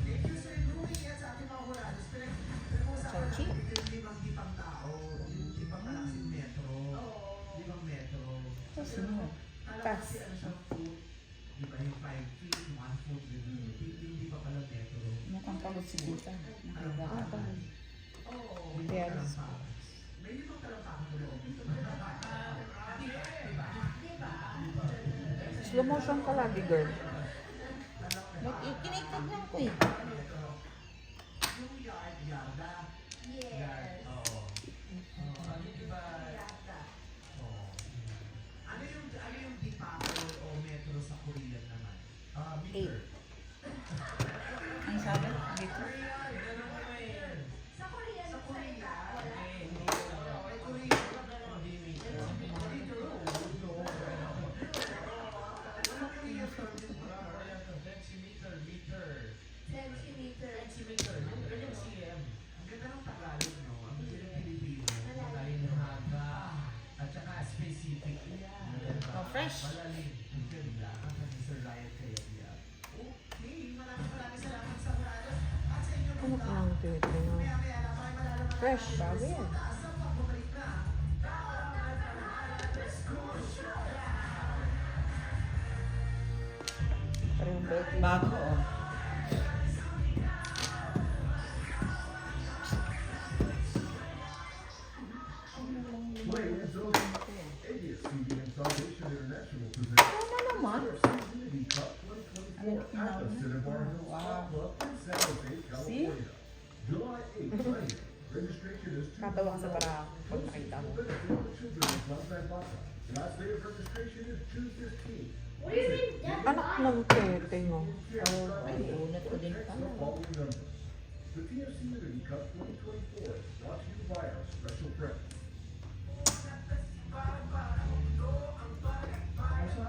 Thank you, Sir Louie. Yan sa ating mga Horados. Pinag-usapan natin yung limang tao. Yung ibang malaking metro. Limang metro. Pero, alam kasi ano siyang food. Di ba yung 5 feet, yung 1 foot, hindi pa pala metro. Mukhang pagod si Tita. Nakabaan. Oo. May Yes. talampakan. May limang talampakan mo loob. Slow motion ka lagi, girl. Kiniktig lang ko eh. Yung yarda. Yes. Oo. Ano diba? Oo. Ano yung dipako o metro sa Korean naman? Meter. Ang sabi? Dito. Sa Korea, sa Korea, wala. Centimeter. Ang ganda ng CM. Ang ganda ng Tagalog, no? Ang ganda ng Pilipino. Malalim na haga. At saka specific. Oh, fresh. Malalim. Ang ganda. Ang ganda Sir Ryan kaya niya. Okay. Maraming salamat sa Horados. At sa inyo Ano ka lang tito mo? maya-maya lang tayo malalaman. Fresh, bago yan. Taas na pagbabalik na. Parang Betty. Bago, oh. Katawa ka sa parang pag nakita mo. Anak ng tete mo. Ay, unat ko din pala. The TFC Unity Cup 2024 is brought to you by our special friends.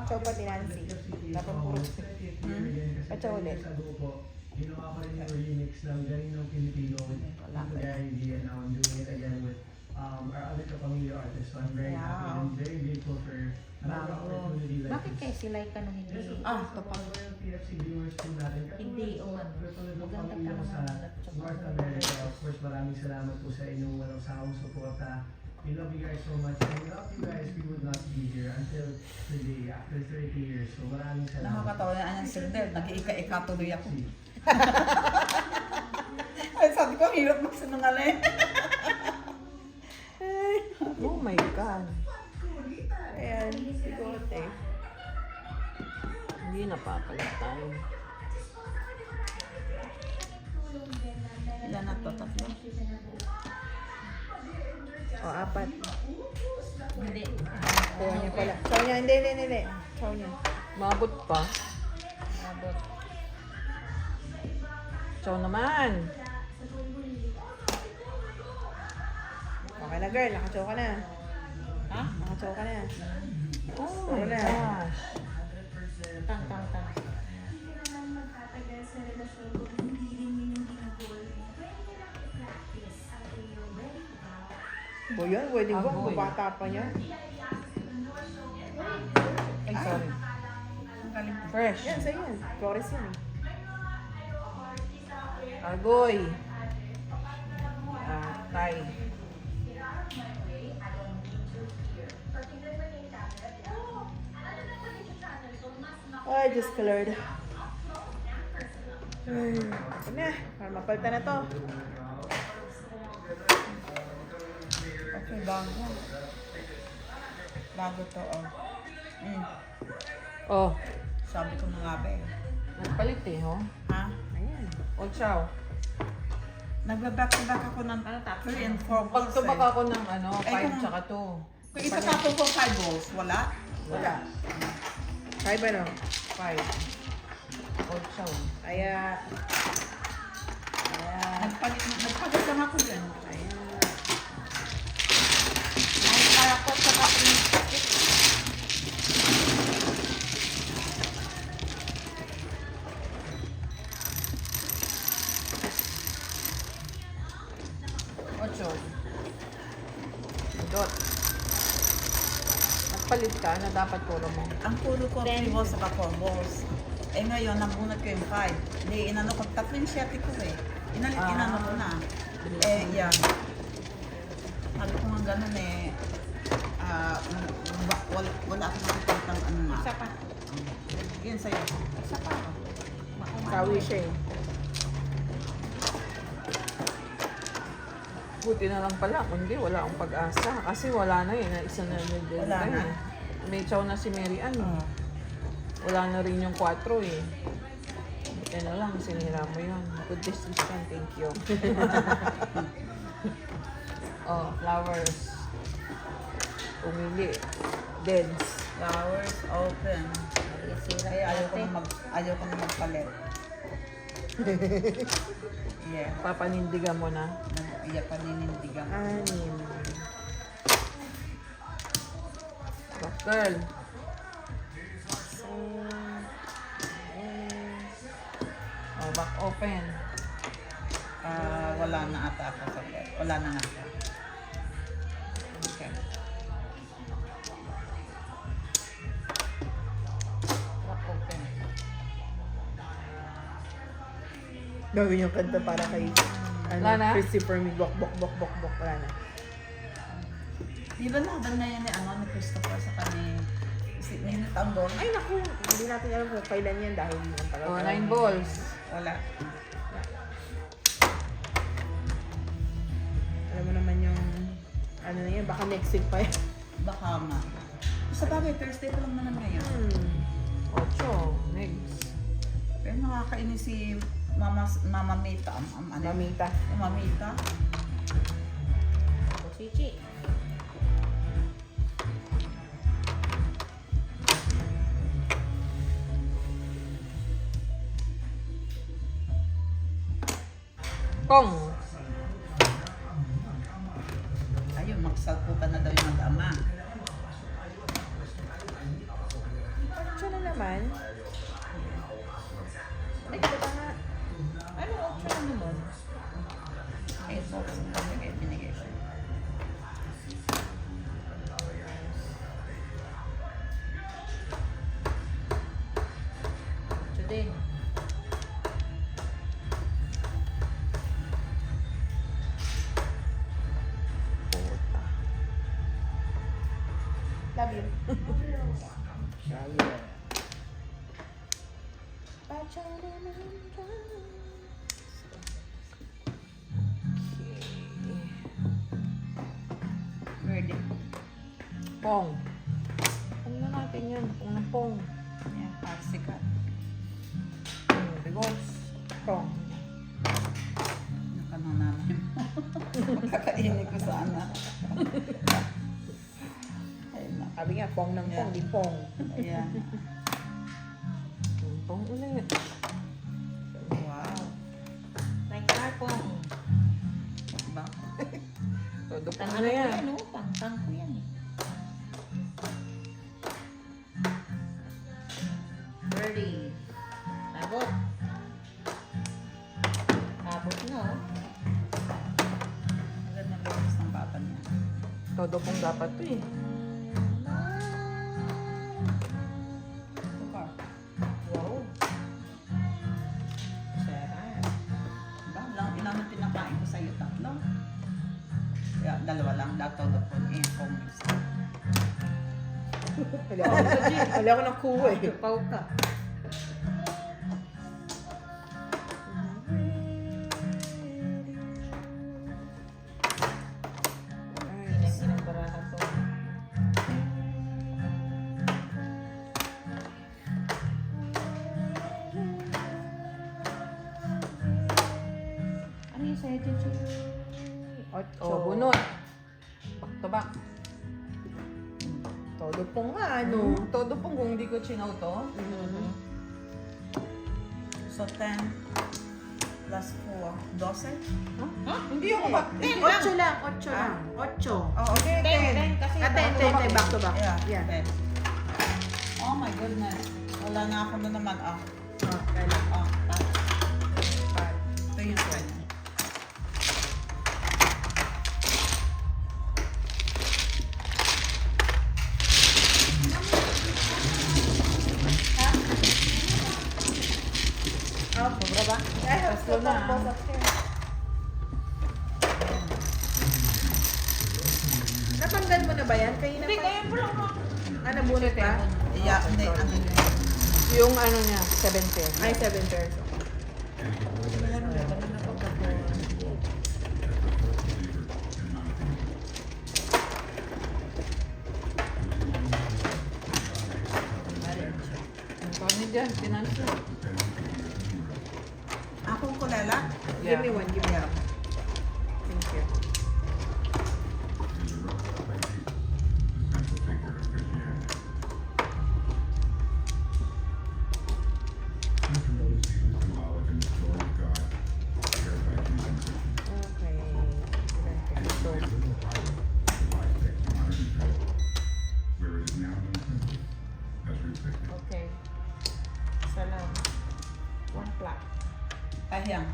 Chow pati Nancy. Dapat puro. Pachaw ulit. Ginawa ko rin yung remix ng Galing ng Pilipino with Kuya Idea. Now I'm doing it again with our other Kapamilya artists. So I'm very happy and very grateful for another opportunity like Bakit kaya sila ka nung hindi? kapag TFC viewers po natin. Hindi, o ano. Maganda ka Sa naman. North America, of course, maraming salamat po sa inyong walang sawang suporta. We love you guys so much. And without you guys, we would not be here until today, after 30 years. So maraming salamat. Nakakatawa na ang singer. Nag-iika-ika tuloy ako. Ay, sabi ko, hirap magsinungaling. Oh my God. Ayan, sigote. Hindi napapalitan. Ilan na to? Tatlo? O, 4. Hindi. Kuha niya pala. Chow niya, hindi. Chow niya. Mabot pa. Abot. Chow naman. Okay na girl, nakachow ka na. Ha? Nakachow ka na. Oh Puro my na. gosh. Tang. Hindi ka naman magtatagal sa relasyon kung hindi rin yun yung ginagol mo. Pwede nyo lang i-practice until you're ready to go. O yun, wedding ko. Agoy. Bubata pa niya. Ay, sorry. Ang galing. Fresh. Yan, sa'yo yan. Flores yan. Argoy. Tay. Ay, Diyos ko Lord. Ay, ito na. Para mapalta na to. Okay, bago. Bago to, oh. Oh, Sabi ko na nga ba eh. nagpalit eh, oh. Ha? Ayan. O, chow. Nagbaback to back ako ng 3 and 4 balls Pagtubak ako ng ano, Ay, 5 kung- tsaka 2. Kung itatapon ko 5 balls, wala? Wala. Kaya ba no? 5. O, chow. Kaya... Nagpalit lang ako yan. Ayan. Ay, kaya ko sa kapin. Ocho. Dot. Nagpalit ka na dapat puro mo. Ang pulo ko 3 balls saka 4 balls. Eh ngayon, nabunot ko yung 5. Hindi, inano ko, 3 yung 7 ko eh. Inano ko na. Eh, yan. Sabi ko nga ganun eh. Wala akong nakikita ng ano nga. Isa pa. Yan sa'yo. Isa pa. Sawi siya eh. Buti na lang pala, kundi wala akong pag-asa. Kasi wala na eh, na isa na nag-delta Wala na. eh. May chow na si Mary Ann. Oo. Wala na rin yung 4 eh. Buti na lang, sinira mo yun. Good decision, thank you. Oh, flowers. Pumili. Deads. Flowers open. Ay, ayaw ko na magpalit. Yeah. Papanindigan mo na. Iya paninindigan. 6. Rock girl. Oh, back open. Wala na ata ako sa bet. Wala na nga. Okay. Back open. Gawin yung kanta para kay Wala na? Christopher me. Bok, bok, bok, bok, bok. Wala na. Di ba laban na yan ni Christopher sa kani ni Tambor? Ay, naku. Hindi natin alam kung kailan yan dahil yung tagal. Oh, 9 balls. Wala. Alam mo naman yung ano na yan, baka next week pa yan. Baka nga. Sa bagay, Thursday pa lang naman ngayon. 8. Next. Pero nakakainis si Mama Mita. Mamita. Mama Mita. Chichi. Kong. Ayun, magsalputan na daw yung mag-ama. Siya na naman. Ay, ito nga. Ano option na naman? 8 balls ang binigay siya. Ito din. Love you. Love you. Ready? Pong. Ano na natin yan? Pong na pong. Yan, sikat. Reverse. Kong. Nakanong namin mo. Magkakainig ko sa anak. Ayun na. Sabi nga, pong ng pong, di pong. Ayan. Pong ulit. Wow. Like karpong. Diba? Todo pong Tang na ano ko yan. yan, oh. Tang ko yan eh. Ready. Abot. Abot na, oh. Ang ganda ng boses ng bata niya. Todo pong dapat to eh. Diba? Wow. Sarap. Diba? Ilang pinakain ko sa'yo? 3? Ipong. Wala ako ng kuha eh. Pau ka. Ay, ang baraha to. Ano yung sa'yo, Chichi? Ocho. Oh, bunot. Back to back. Todo pong nga, ano. Todo pong kung hindi ko chinaw to. So 10 plus 4. 12? Hindi ako back. 10 lang. 8 lang, 8 lang. 8. Oh, okay. 10. Kasi Ah, 10, back to back. Yeah. Yeah. 10. Oh my goodness. Wala na ako na naman. Oh, kaya. Oh, ito yung 20. Oh, sobra ba? I have Tatlo na. both upstairs. Natanggal mo na ba yan? Kanina Hindi, pa. kaya po lang ako. Ah, nabunot ka? Yeah, hindi. Ano yun? Yung ano niya, 7 pairs. Ay, 7 pairs. Ang kami dyan, pinanso. Akong kulela? Give me one, give me one. Thank you. Okay. So, Okay. Isa lang. One flat. Kahiyang.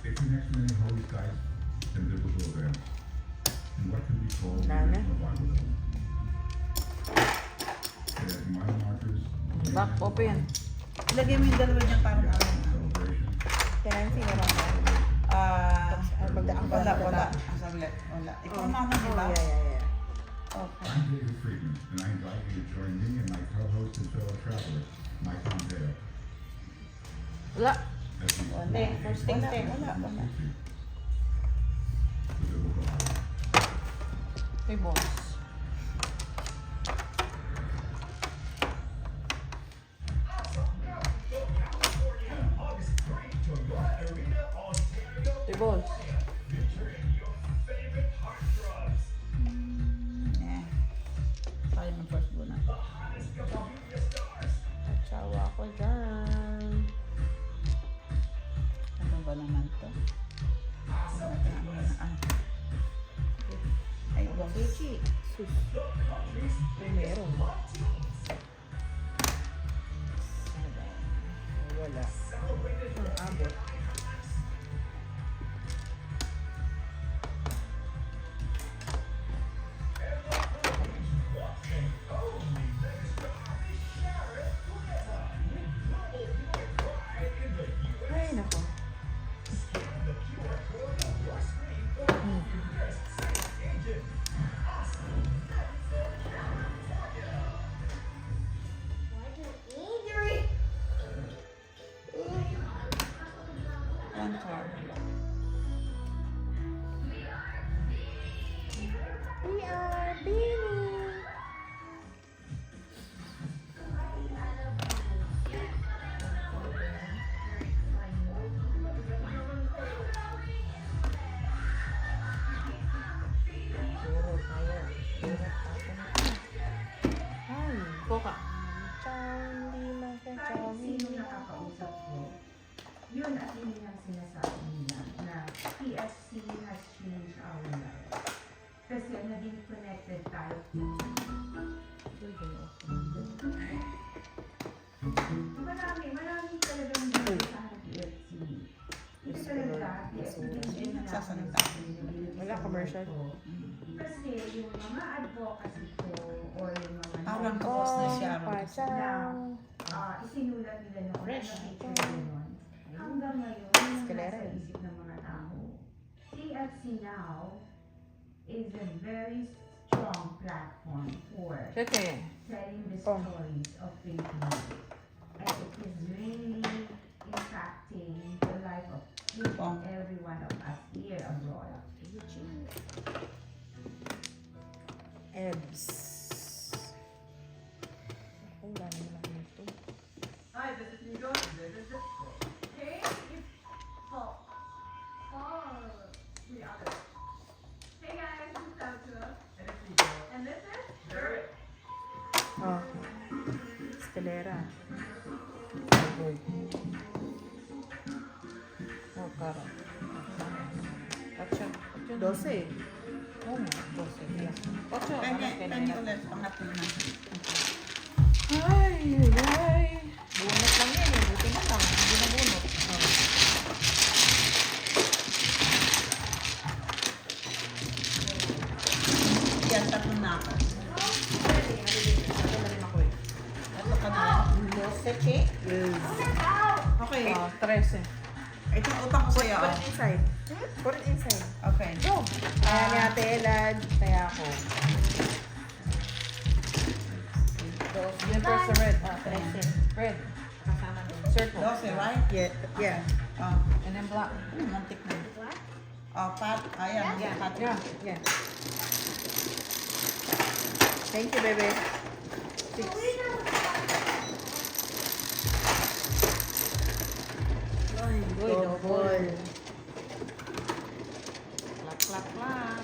If the next many holy sites and biblical events, and what can be called the Nana. original Bible. It has mile markers, Back open. Ilagay mo yung dalawa niya parang ano. celebration, Tenancy na lang. Magdaan ka Wala, na wala. ba? Saglit, wala. Ikaw mama, di ba? Oh, yeah. Okay. I'm David Friedman, and I invite you to join me and my co-host and fellow traveler, Mike Pompeo, Wala. as we Hindi, first thing, Wala, ten. wala, wala. the biblical Bible. Okay, boss. Okay, boss. Eh. Tayo ng first go na. Atsawa ko dyan. Ano ba naman to? Ay, wag. Chichi. Sus. Meron. Wala. Ang abot. Ay, nako. One card. We are beanie. Ay, Poka. Charlie na ka, Kahit Charlie. sino nakakausap ko, yun at yun ang sinasabi nila na PSC has changed our life. Kasi naging connected tayo. Marami talagang nagsasabi ng PSC. Ito talaga, PSC. Sino nagsasalita? Wala, commercial. Kasi yung mga advocacy ko or yung mga Parang kapos na siya. Pachang. isinulat nila noon. Fresh. Ano picture nila noon? hanggang ngayon, yung Escalera nasa eh. isip ng mga tao, TFC now is a very strong platform for Sige. telling the Oh. stories of Filipino. And it is really impacting the life of each Oh. and every one of us here abroad. Ebs. Ang dami naman nito. Hi, this is Nico. This is Hey, it's Paul. Paul. The other. Hey guys, this is Sabtua. And this is Derek. Oh. Escalera. Oh, karo. Ocho. 12. Oh, 12. Yeah. Ocho. Pengi ulit, pangatlo na. Ay, ay. Bunot lang yan eh. Buti na lang. Hindi na bunot. Yan, tatlo na ako. Ito na rin ako eh. Ito ka na. 12, Che. Yes. Okay. 13. Ito yung utang ko sa'yo. Put Oh. it inside. Put it inside. Okay. Go! Kaya ni Ate Elad. Kaya ako. Then press the red. 13. Red. Kasama din. Circle. 12, right? Yeah. Yeah. Oh, And then black. muntik na. Oh, pat. Ayan, Yeah. pat. Yeah. Yeah. Thank you, baby. 6. Ay, Uy, double. Clap, clap, clap.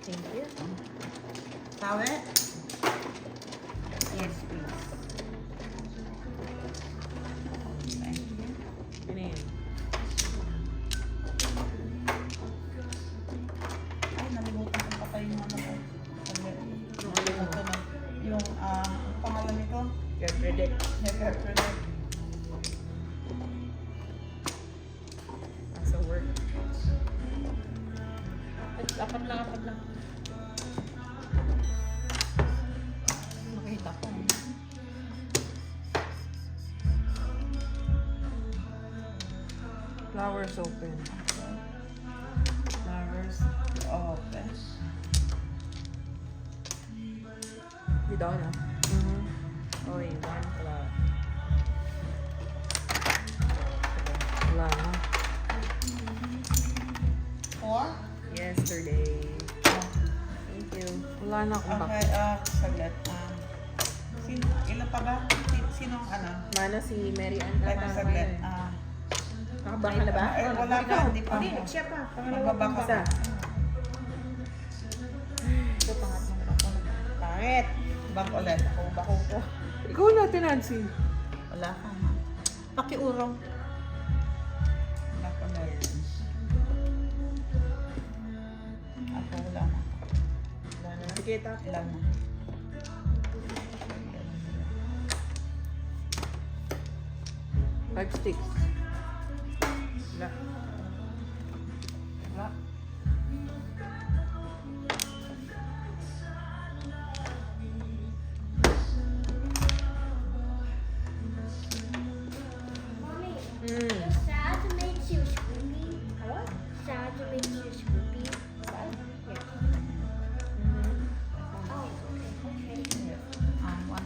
Thank you. Tawe? Yes, please. Thank you. Ano yun? Ay, nalimutan ko pa tayo yung ano ko. Nalimutan ko na. Yung, ang pangalan nito? Get ready. Never. Nasa work. Apat lang. Makita ko. Flowers open. Flowers open. Dito ako na. Oy, 1 club. Wala na. 4? Yesterday. Thank you. Wala na akong back. Okay, saglit. Ilan pa ba? Sino ang ano? Mana si Mary Ann. Teka, saglit. Nakabaka na ba? Wala pa, hindi pa. Hindi, siya pa. Magbabaka Isa. ka. Ito, pangatlong bako. Pangit. Back ulit. Bako ko. Ikaw natin, Nancy. Wala ka ha. Pakiurong. Back ulit. Ako wala na. Sige, tap. Ilan na? Five sticks. Wala. Wala. Mommy, Hmm. sad makes you sleepy. What? Sad makes you sleepy. Oh, okay. 1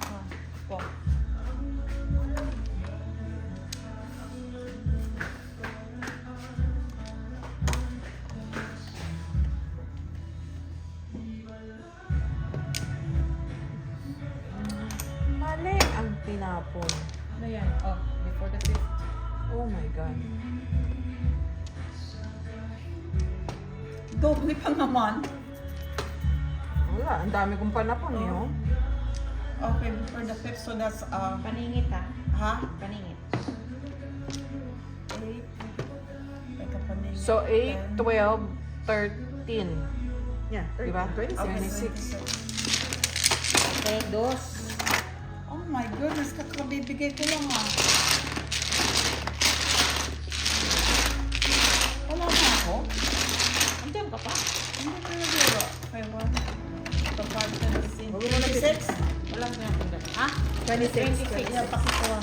4. Mali ang tinapon. Ano yan? Oh, before the 5th. Oh my God. Doble pa naman. Wala, ang dami kong panapon eh, oh. Okay, before the 5th, so that's, Paningit ha. ha? Paningit. 8. Ito pa nila. So, 8, 12, 13. Yeah, Diba? 26. 26. Okay, 2. Oh my goodness, kakabibigay ko lang ah. Wala na ako. Andiyan ka pa. Hindi ko nagawa. Okay, 1. Ito, 5, 10, Huwag mo na 26. 26. Yeah, pakikuha.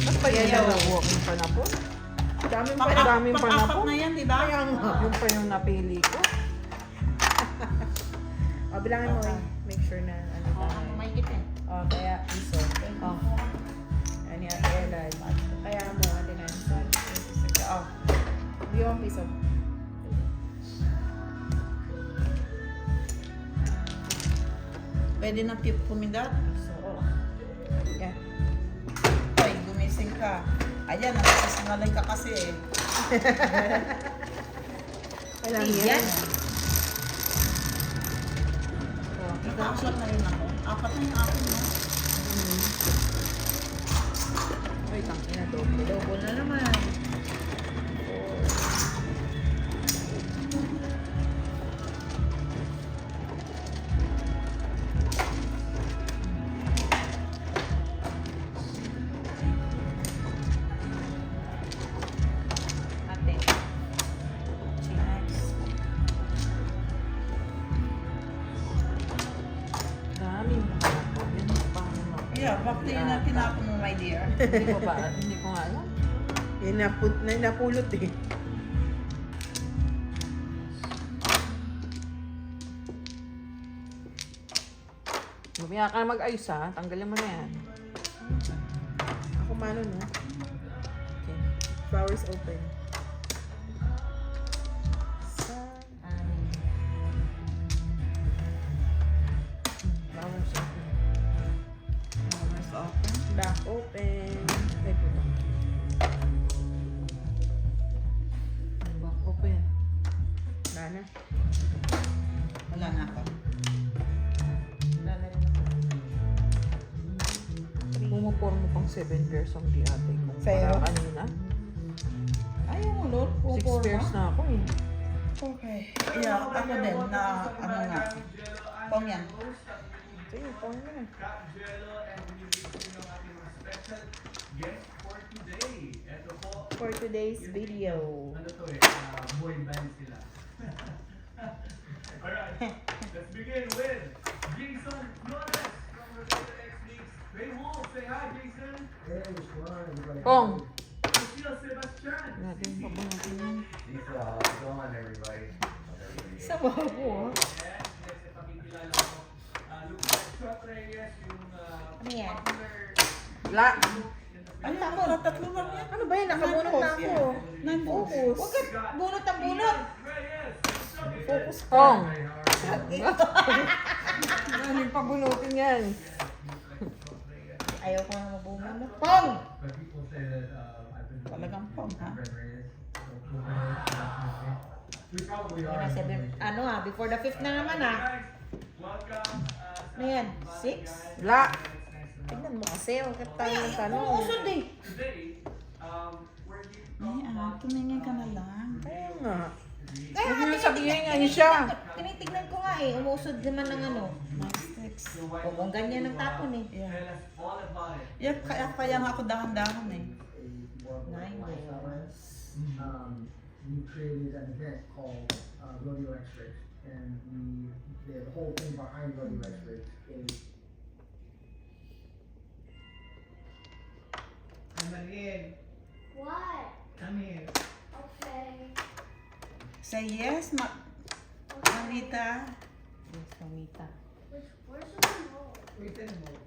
Ba't pa yan nag-walk yung panapon? Daming pa Pang-apat panapon. na yan, di ba? Kaya nga, yung pa yung napili ko. O, bilangin mo eh. Make sure na ano tayo. May kita. O, kaya piso. Oh. Ano yung Ate Elad? Kaya mo, Ate Nansan. Sige, oh. Hindi mo piso. Pwede na pumidat. So, Yeah. ay, gumising ka. Ayan, nagsisingalay ka kasi eh. Kailangan Yan. yan. Apat na rin ako. Apat na yung akin, no? Ay, tangina, double. Double na naman. Ate. Next. Daming panapon. Yan yung panapon. Yeah, bakit yun na tinapon mo, my dear? Hindi ko ba? Hindi ko nga alam. Napulot eh. Mamaya ka na mag-ayos ha. Tanggalin mo na yan. Ako mano, no? Okay. Flowers open. Sa... Flowers open. Flowers open. Back open. Ay, puto. Back open. Nana. Wala na ako. Wala na rin ako. Pumupor mo pang 7 pairs ang di ate ko. Sa'yo? Para kanina. Ayaw mo, Lord. 6 pairs na ako eh. Okay. Yeah, ako din na ano nga. Pong yan. Sige, pang mo na. Jello, and we will be ng ating mga special guest for today. Ito po, For today's video. ano to eh, boy band sila. Alright, let's begin with Jason Flores from Roberta X Leagues. Ray Wolf, say hi Jason. Hey, what's going on, everybody? Pong! Lucille Sebastian. Natin pa ba natin yan? How's it going, everybody? Sa babo, And next, ipakikilala ko, Lucas Shot Reyes, yung Ano yan? La! Ay, ako, tatlo lang yan. Ano ba yun? Nakabunot na ako. Non-focus. Huwag ka bunot ang bunot. Reyes. Focus ka. Pong! Namin pa bunutin yan. Ayaw ko na mabunot. Pong! But people say that I've been Talagang Pong, ha? Red Reyes. We probably Yan are. na, ano before the 5th na naman Welcome. Ano yan? 6? La! Tignan mo kasi. Huwag ka tayo ng Ano tanong. usod eh. Today, we're here Ay, tumingin ka na lang. Kaya nga. Huwag mo nang sabihin nga siya. Tinitignan ko nga eh. Umusod naman ng ano. O kung ganyan ang tapon eh. Yeah. tell us all about it. Yeah, kaya nga ako dahan-dahan eh. 9 days. We created an event called Rodeo X-Rays, and the whole thing behind Rodeo X-Rays is What? Come here. Okay. Say yes, Mamita. Yes, mamita. Where's the remote?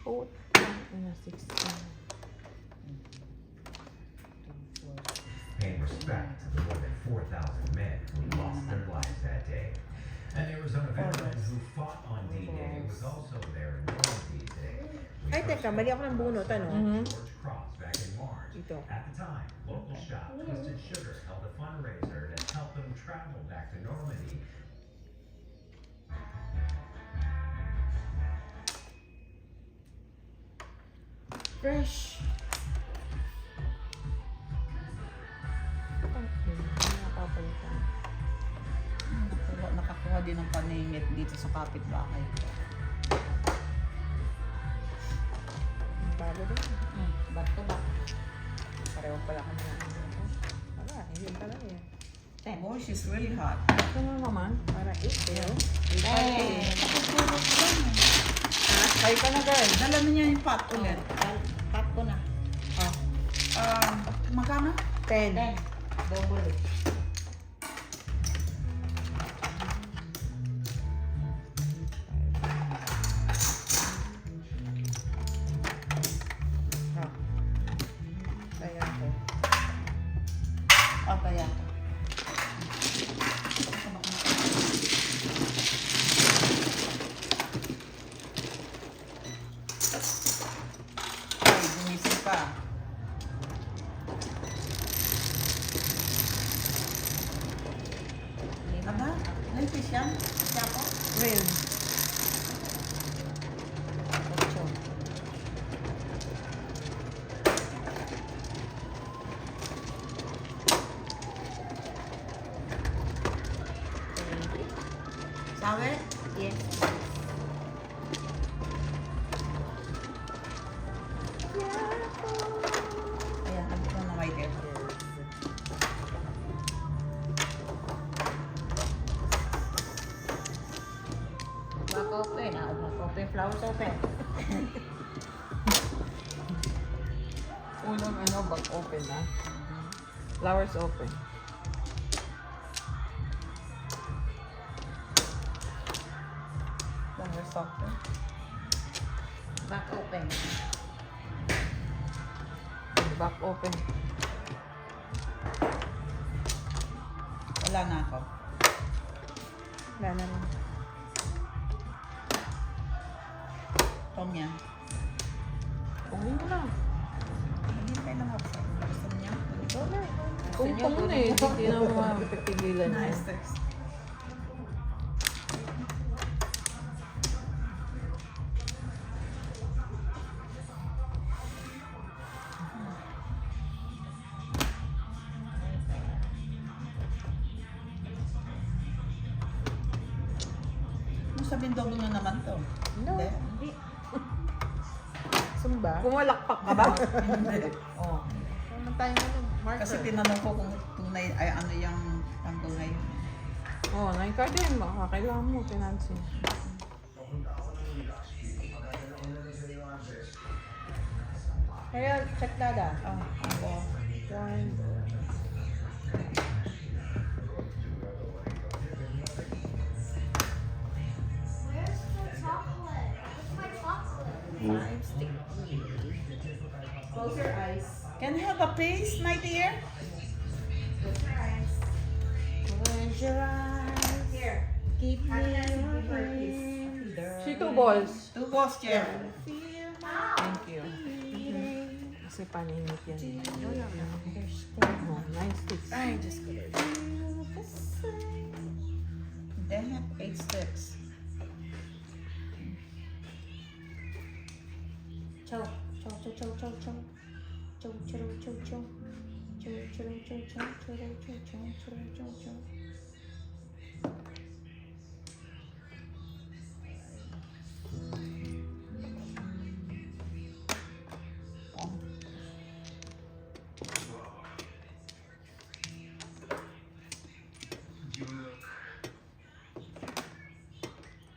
Oh, ina 16. Paying respect to the more than 4,000 men who lost their lives that day. An Arizona veteran who fought on D-Day was also there in Normandy today. We Ay, teka. Mali ako ng bunot. Ano? George Cross back in March. Ito. At the time, local shop Twisted Sugar held a fundraiser to help them travel back to Normandy. Fresh. Napapalitan. Nakakuha din ng paningit dito sa kapitbahay. Bago din. Back to back. Pareho pala kami na. Wala, yun pala yan. 10. Oh, she's really hot. Ito na naman. Para 8 yun. 10. Try ka na, girl. Dala na niya yung pot ulit. Tap ko na. Magkano? 10. 10. Double it. Kaya ko. Kaya. Ay, gumising pa. Aba, may fish yan? Siya po? Well, Sabi? Yes. Ayan, nandito na white hair. Back open. Back open. Flowers open. unang back open na. Flowers open. Longer softer. Back open. Back open. Wala na ako. Wala na lang. Tom yan. Uwi mo na. Hindi lang ako. Gusto niya? Kung tamo na eh, hindi na mo mapipigilan. Nice text. Sabihin double na naman to. No. Hindi. Hindi. Sumba. Pumalakpak ka ba? Hindi. Oh. Ano tayo marker? Kasi tinanong ko kung tunay ay ano yung tanggol ngayon. Oo, naika din. Baka kailangan mo, pinansin. Kaya, check dada. One. Where's the chocolate? Where's my chocolate? 5 stick. Close your eyes. Can you have a piece, my dear? Close your eyes. Close your eyes. Here. Keep me Have Nancy give her a kiss. Si two balls. 2 balls, chair. Thank you. Kasi paninit yan. Oh, nice sticks. Ay, just go. They have 8 sticks. Chow. Chow, chow, chow, chow, chow. Chow, chow, chow, chow. Chow, chow, chow, chow, chow, chow, chow, chow, chow, chow.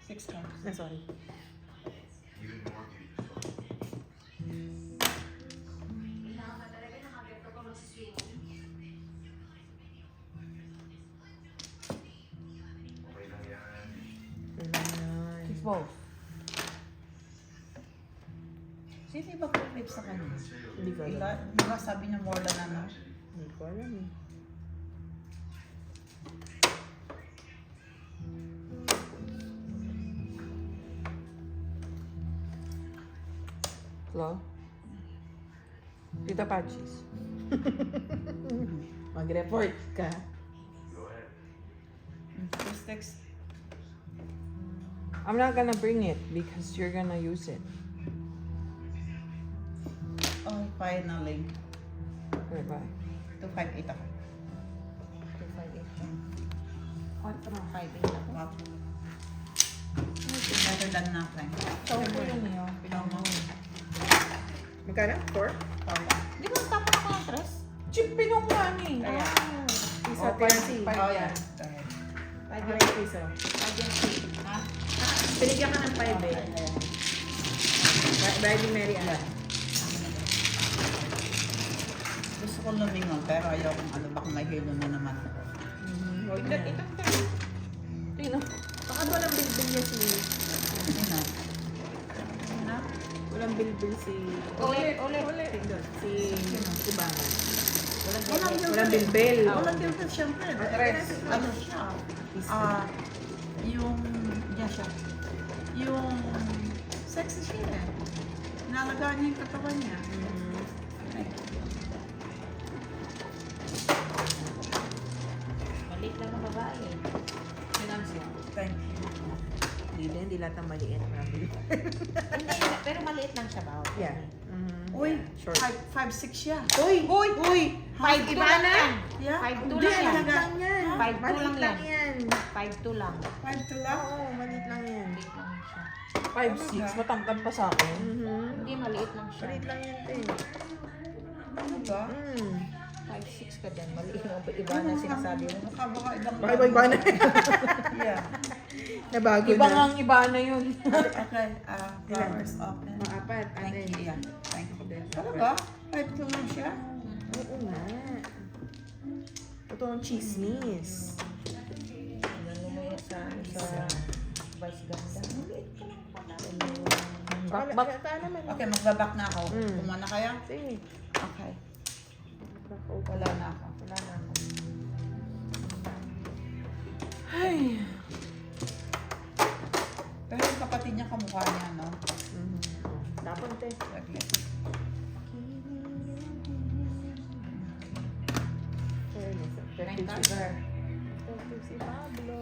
Six times. Sorry. Kailangan talaga nakaganto ka mag-swimming. Six balls. Sino iba po clips sa kanya? Hindi ko alam. Di ba sabi niya more than ano? Hindi ko alam eh. Hello? Tita Pachis. Mag-report ka. 2 sticks. I'm not gonna bring it because you're gonna use it. Oh, finally. Okay, bye. 258 ako. 258. What? 558 ako. Wow. Better than nothing. Chow ko yun yun. Pinamo. Magkano? 4? Oh, Di ba tapos ako ng stress? Chip pinong nga ni. Kaya. Ah. piso, tirasi. Oh, yan. 5 yung piso. Ha? Binigyan ka ng 5 eh. Ayan. Brady Mary Ann. Gusto ko lumingon, pero ayaw kong ano, baka may hilo na naman ako. Huwag na. Tingnan. Baka walang bilbil niya si... Sino? Ha? Walang bilbil si... Ulit. Si Banga. Walang bilbil. Walang bilbil, syempre. Ano siya? Yung... Diyan siya. Yung... Sexy siya eh. Nalagaan niya yung katawan niya. Ay. Maliit lang ang babae. Thank you. Hindi lahat ng maliit. Hindi, pero maliit lang siya ba? Yeah. Uy, Short. 5'6" siya. Uy! 5'2" Iba lang na? yan. Yeah? 5'2" Hindi, lang yan. talaga. 5'2" lang yan. yan. 5'2" lang. 5'2" lang? Oo, maliit lang yan. Maliit lang siya. 5'6", matangkad pa sa akin. Hindi, maliit lang siya. Maliit lang yan, te. Ano ba? 5'6" ka din. Maliit lang. Iba na sinasabi mo. Baka ibang... Baka iba na. Yeah. Nabago Iba na. ngang iba na yun. Okay, flowers open. Maapat. Thank you. Yeah. Thank you. Atin. Talaga? 5'2" lang siya? Oo nga. Ito ang chismis. Ano mo yan sa vice ganda? Maliit ka lang pala. Bak. naman. Okay, magbabak na ako. Mm. Kumuha na kaya? Sige. Okay. Wala na ako. Ay. Pero yung kapatid niya kamukha niya, no? Dapat, te. Saglit. Thank you, sir. Thank you, si Pablo.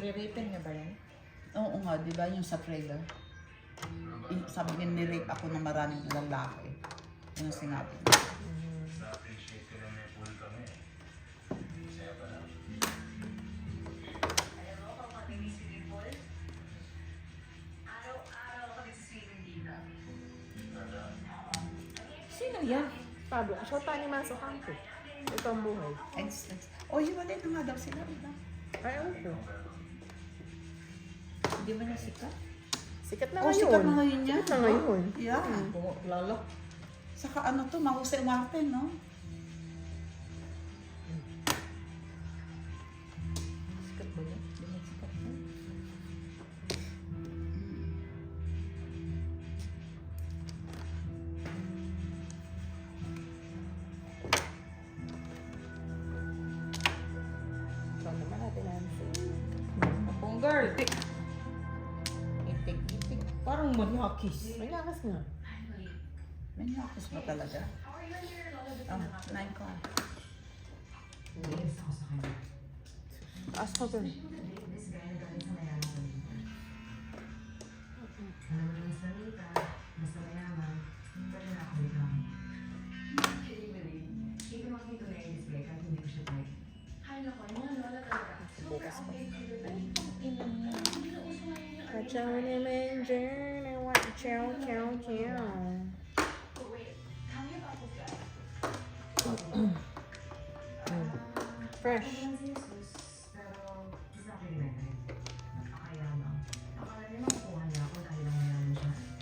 Re-rapen niya ba yan? Oo nga, di ba? Yung sa trailer. Sabi niya, nirape ako ng maraming lalaki. Yun ang sinabi niya. Sino yan? Pablo, shota ni Maso Campo. Ito ang buhay. Oh, hiwalay na nga daw sila. Diba? Ay, okay. Hindi ba niya sikat? Sikat na Oh, ngayon. sikat na ngayon niya. Sikat na ngayon. Yeah. Lalo. Saka ano to, mahusay umarte, no? Sikat ba niya? Hindi niya sikat niya. Ito naman natin, Nancy. Apong girl. Itik. Parang manyakis. May lakas nga. May nakos mo talaga. Oh, 9 ko. Taas pa ba? Bukas pa. Kachaw naman dyan. I want to chow. Fresh.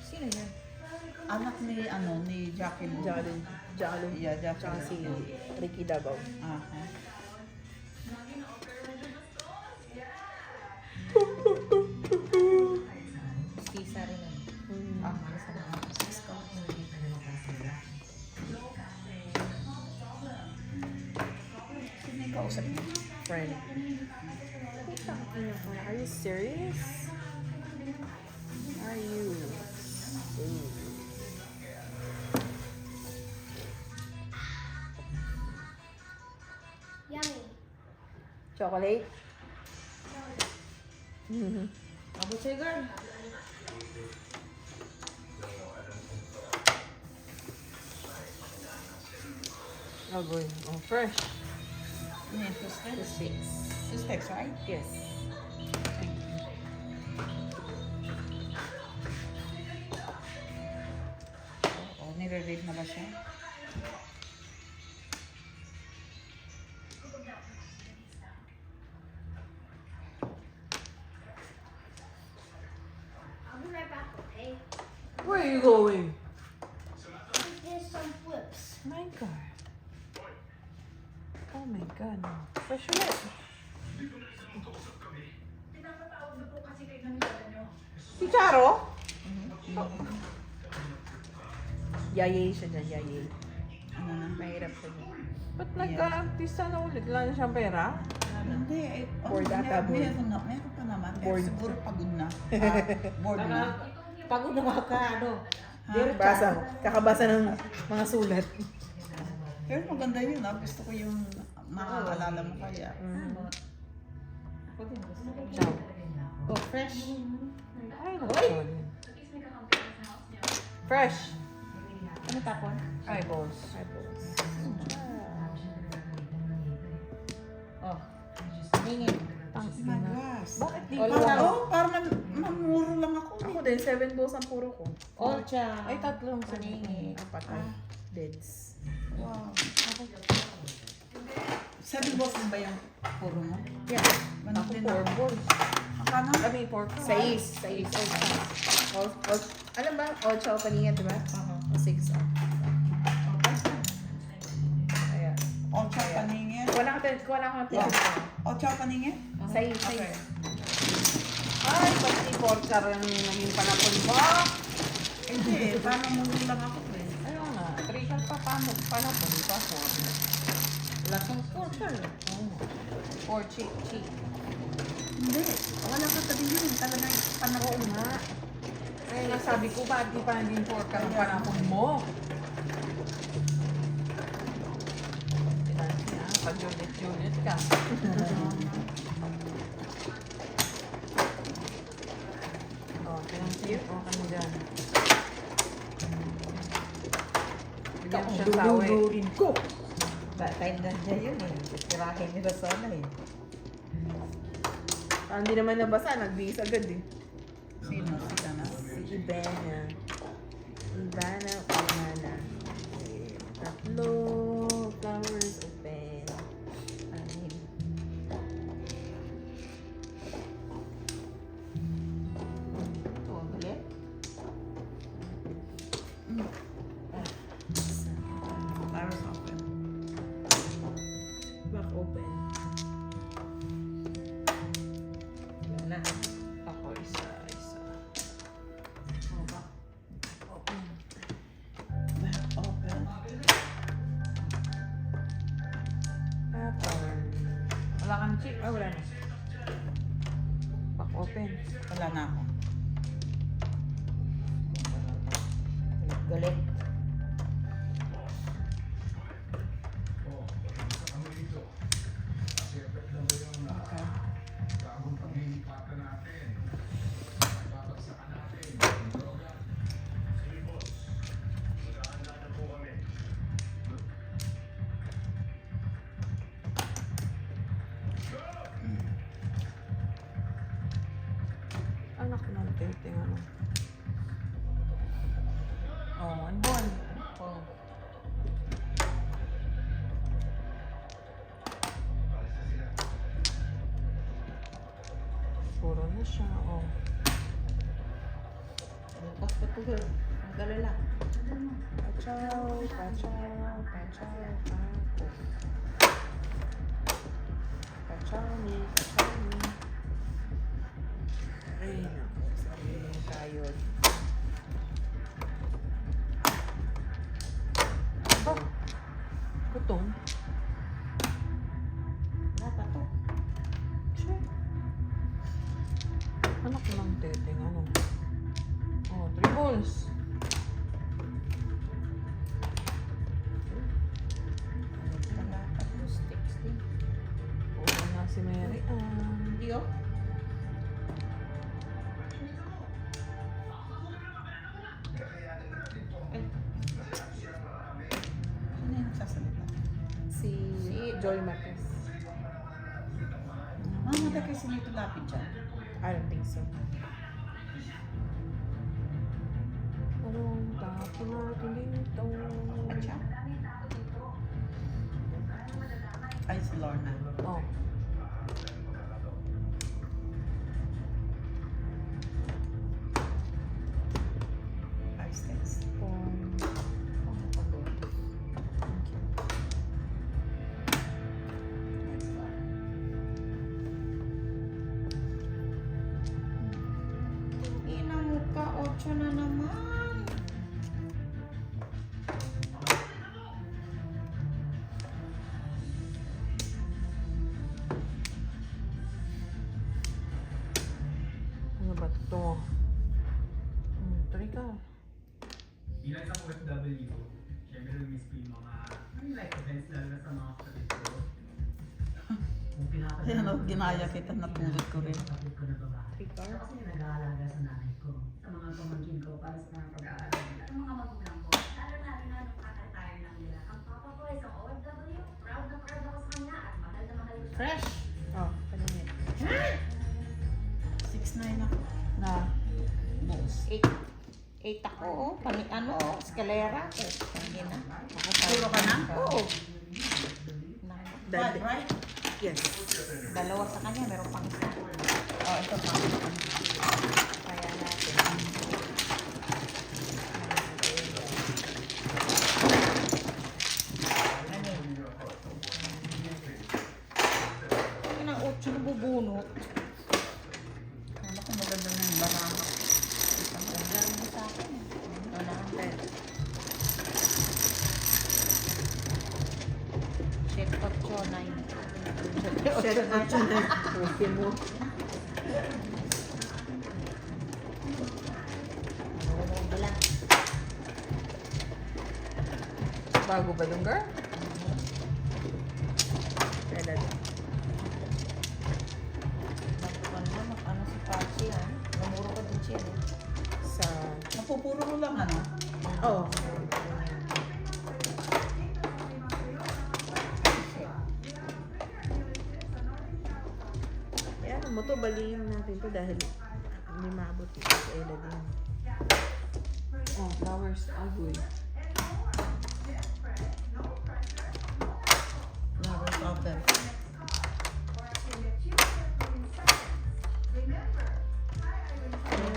Sino yan? Anak ni Jackie Lou. Jalo. Yeah, Jackie Tsaka Lou. si Ricky Davao. Aha. Sisa rin yan. Ah, sino yung kausap niya? Friend. Are you serious? Are you? Ooh. Yummy. Chocolate? Abo siya, girl. Oh, good. Oh, fresh. Yan, two steps. The six. 2 steps, right? Yes. Thank you. Bumalik na ba siya? I'll be right back, okay? Where are you going? There's some flips. My God. Oh my God. Fresh ulit. Si Charo? Yayay siya dyan, yayay. Ano na? Mahirap siya dyan. Ba't nagka-artista na ulit? Wala na siyang pera? Hindi, eh, Bored ata, bored. meron pa naman. Pero Bored. siguro pagod na. Bored na. Pagod na ka, ano? Basa. Kakabasa ng mga sulat. Pero maganda yun, ah. Gusto ko yung makakaalala mo kaya. Ciao. Oh, fresh. Ay, naku. Fresh. Ano tapon? Eyeballs. Eyeballs. Oh. Ningin. My gosh. Bakit di All ba? one. Oh, parang mamuro lang ako. Ako din, 7 balls ang puro ko. Olcha. Ay, tatlong Paningi. Apat. Deads. Wow. 7 balls din ba yung puro mo? Yeah. Manok Ako din 4 balls. Akala? Kami 4 Sais. Alam ba? 8 opening yan, di ba? O 6. Kaya. Ocho paningin. Wala kang Yeah. Ocho paningin? Sais. Okay. Ay, ba't si Porchar ang naging panapon ba? Hindi, parang muro lang ako eh. Ayun nga. Trical pa panapon pa. Lasang Porchar. Or cheek. Hindi. Wala ka tabi yun. Talaga panahon nga. Kaya nga sabi ko, ba't di pa naging Porchar ang panapon mo? Pag-unit ka. Thank you. Okay mo dyan. Bigyan ko siya tawe. Dudulurin ko. Time na dyan yun eh. Tirahin nila sana eh. Hindi naman nabasa, nagbihis agad eh. Sino? Sila na? Si Ivana. Umana. Tatlo. Flowers open. Anim. Ito, ulit. Flowers open. Back open. Wala na. Ako isa. Open. Open. Pattern. Wala kang chip? Wala na. Back open. Wala na ako. Galit. Okay. Bagong paglilipatan natin. Babagsakan natin. Ang droga. Sige, boss. Magkahanda na po kami. Anak ng titing ano. Oh, one ball. Oh. Puro na siya. Oh. Bukas pa ito. Ang galala. Pachaw. Pachaw ni. Ay, naku. Sabi tayo. Ba? Gutom? Dapat to. Sure. Anak ng titing, ano? Oh, 3 balls. Wala pa to. Sticks din. Oo na si Mary. Hindi oh. Sino yung nagsasalita? Si Joy Marquez. Mamatay kasi nito lapit dyan. I don't think so. Anong tao? Tapos natin dito. Atcha. Ay, si Lorna. Oh. Five steps. Ina mo ka, 8 na naman. Ano ba ito? Tuloy ka. Bilang isang OFW, syempre na-miss ko yung mga like events lalo na sa mga kapatid ko. Kung pinapanood Ayan, oh, ginaya kita, natulog ko rin. kapatid ko na babae. Ikaw? Siya kasi nag-aalaga sa nanay ko, sa mga pamangkin ko para sa mga pag-aaral nila. Ang mga magulang ko, lalo na rin na nung kaka-retire lang nila. Ang papa ko ay isang OFW. Proud na proud ako sa kanya at mahal na mahal ko siya. Fresh. Oh, palinit. 6'9" ako. Na, Boss. 8 ako, oh. Ano, eskalera. Hindi na. Puro ka na? Oo. Five, right? Yes. Dalawa sa kanya, meron pang isa. Oh, ito pa. Kaya natin. Ano? Ang 8 na bubunot. Ano ko maganda na yung barama. Galing mo sa akin. Wala kang 10. Check 8, 9. Set 8 na. Okay mo. Bilang. Bago ba dun, girl? Kailan? Ano si Pachi, ha? Namuro ka din siya. Sa... Napupuro ko lang, ano? Oh. Ayan mo to, baliin natin to dahil hindi maabot ito sa Ella din. Oh, flowers, agoy. Never problem.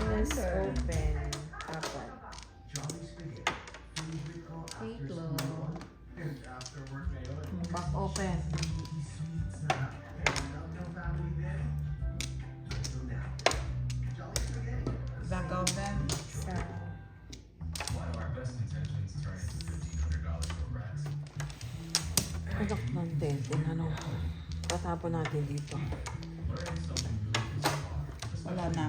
Let's open. Apat. Jolly Spaghetti. Food we call after Iglo. school and after work ngayon. Back open. Sweets na. And no family then. So now, Jolly Spaghetti. Back open. Sa... Why do our best intentions turn into $1,500 for rats? Anak natin. Ano? Tatapon natin dito. Learning something new is hard. Wala na.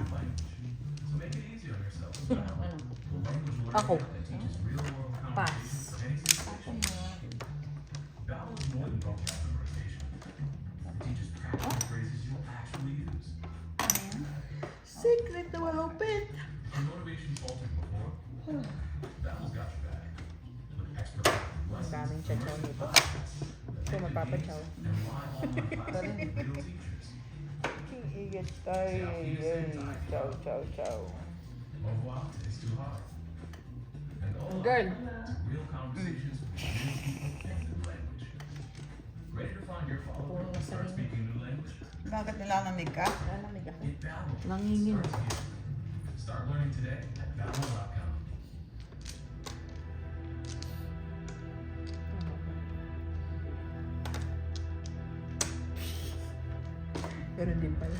So make it easy on yourself. Language Ako. learning that teaches real-world Pass. conversations from any situation. Babel is more than vocab memorization. It teaches practical phrases you'll actually use. Secret na open. Your motivation faltered before? Babel's got your back. With expert Ang lessons, daming chachaw nito. Ito, mapapachaw. and why online classes need real teachers. Iigat tayo. Chow, chow, chow. Au revoir is too hard. And all Girl. real conversations with real people and new language. Ready to find your follower and start speaking new language? Bakit nilalamig ka? Lalamig ako. Get Babel. Nangingin. Starts here. Start learning today at Babel.com. Pero din pala.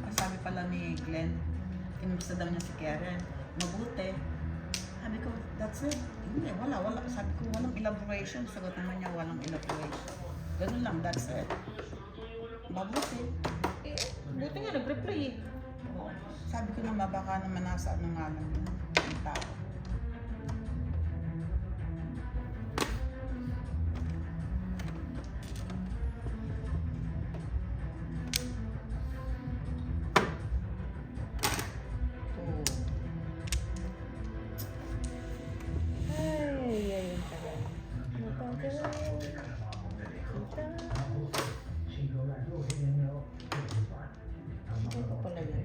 Ang sabi pala ni Glenn, kinusta daw niya si Karen. Mabuti. Sabi ko, that's it. Hindi, wala. Sabi ko, walang elaboration. Sagot naman niya, walang elaboration. Ganun lang, that's it. Mabuti. Buti nga, nag-reply eh. Oo. Sabi ko naman, baka naman nasa ano nga lang yung tao. Ay, ay, ang tagal. Matagal. Sigurado, yun yung Ito pala yun.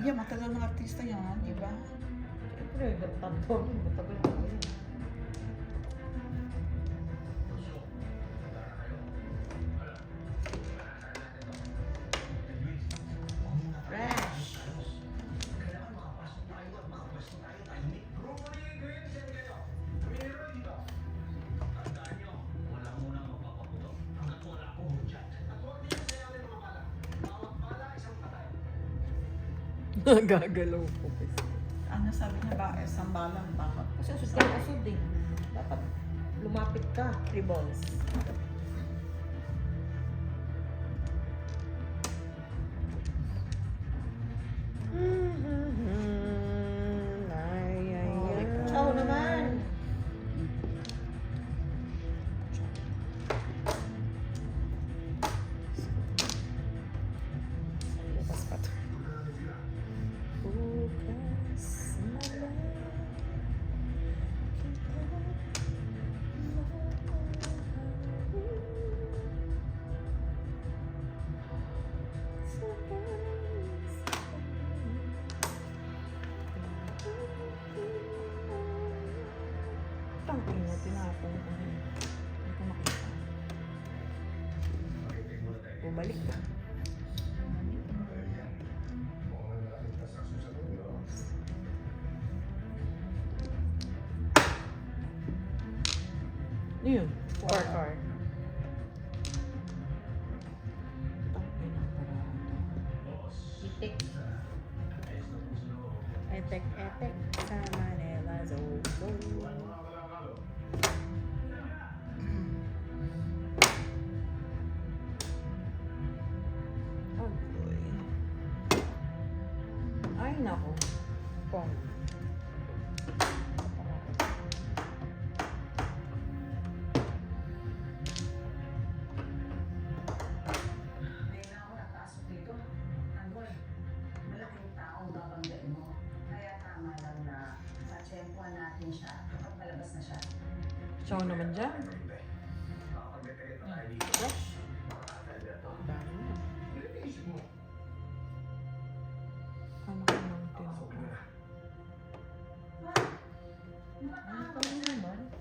Yeah, matagal mga artista yun, di ba? Siyempre, tatlo. Matagal na yun. Fresh. Gagalaw ko. Ano sabi niya ba? Sambalan. Bakit? Kasi usod ka usod eh. Dapat lumapit ka. 3 balls. Ciao naman. Bukas pa to. Bukas na lang Tangking mo, tinapong ko. Hindi ko makita. Bumalik ka. Ano yun? Car. Tangking na parado. Itik. Etek sa Manila Zoo. Oh boy. Ay nako. Pong. Ngayon na ako napasok dito. Ano eh, malaking taong babanggain mo. Kaya tama lang na matsyempohan natin siya kapag palabas na siya. Siya naman dyan. Fresh. Dami. Ano ka nang tinapon?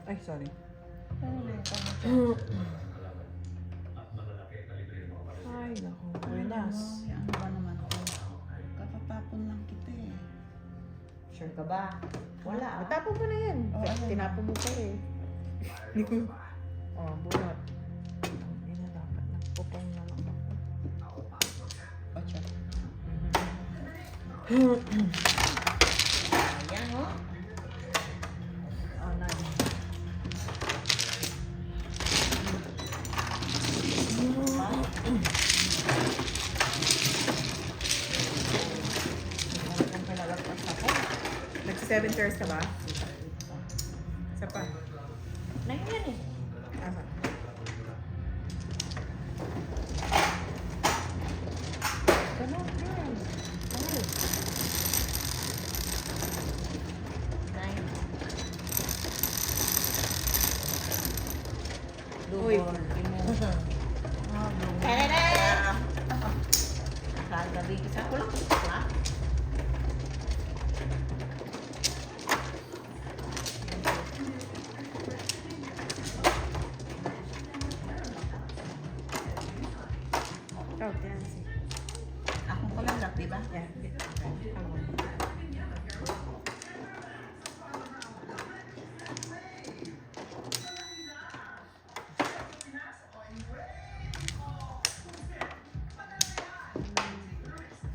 Ay, sorry. Ay, naku. Buenas. Ano ba naman ako? Kakatapon lang kita eh. Sure ka ba? Wala. Matapon mo na yan. Oh, ayan. Tinapon mo pa eh. Oh, bunot. Hindi na dapat. Nagpupong na lang ako. Ocho. Ayan, oh. Oh, nine. Ang pinalagpas ako. Nagsi-7 pairs ka ba? Isa pa. Nine yan eh. Asa? Ganun yan. Ano? Nine. Uy. Tarara! Kagabi isa ko lang. Ha? Oh, dancing. Ako ko lang lap, di ba? Yeah.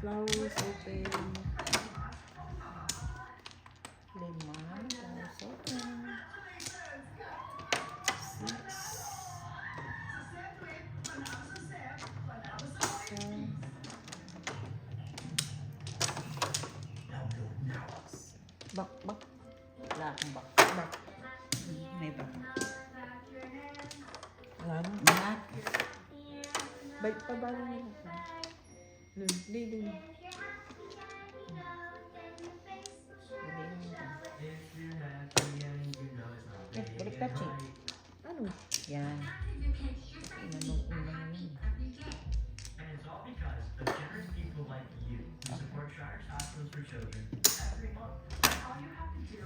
Flowers open. Lima. Flowers open. 6. Bak. Wala akong bak. May ba? Wala na. Black. Balik pa ba naman ako? Leading. Balik ka, Chi. Ano? Yan. Inanong yun. And it's all because of generous people like you who support Shires Hospitals for Children every month. All you have to do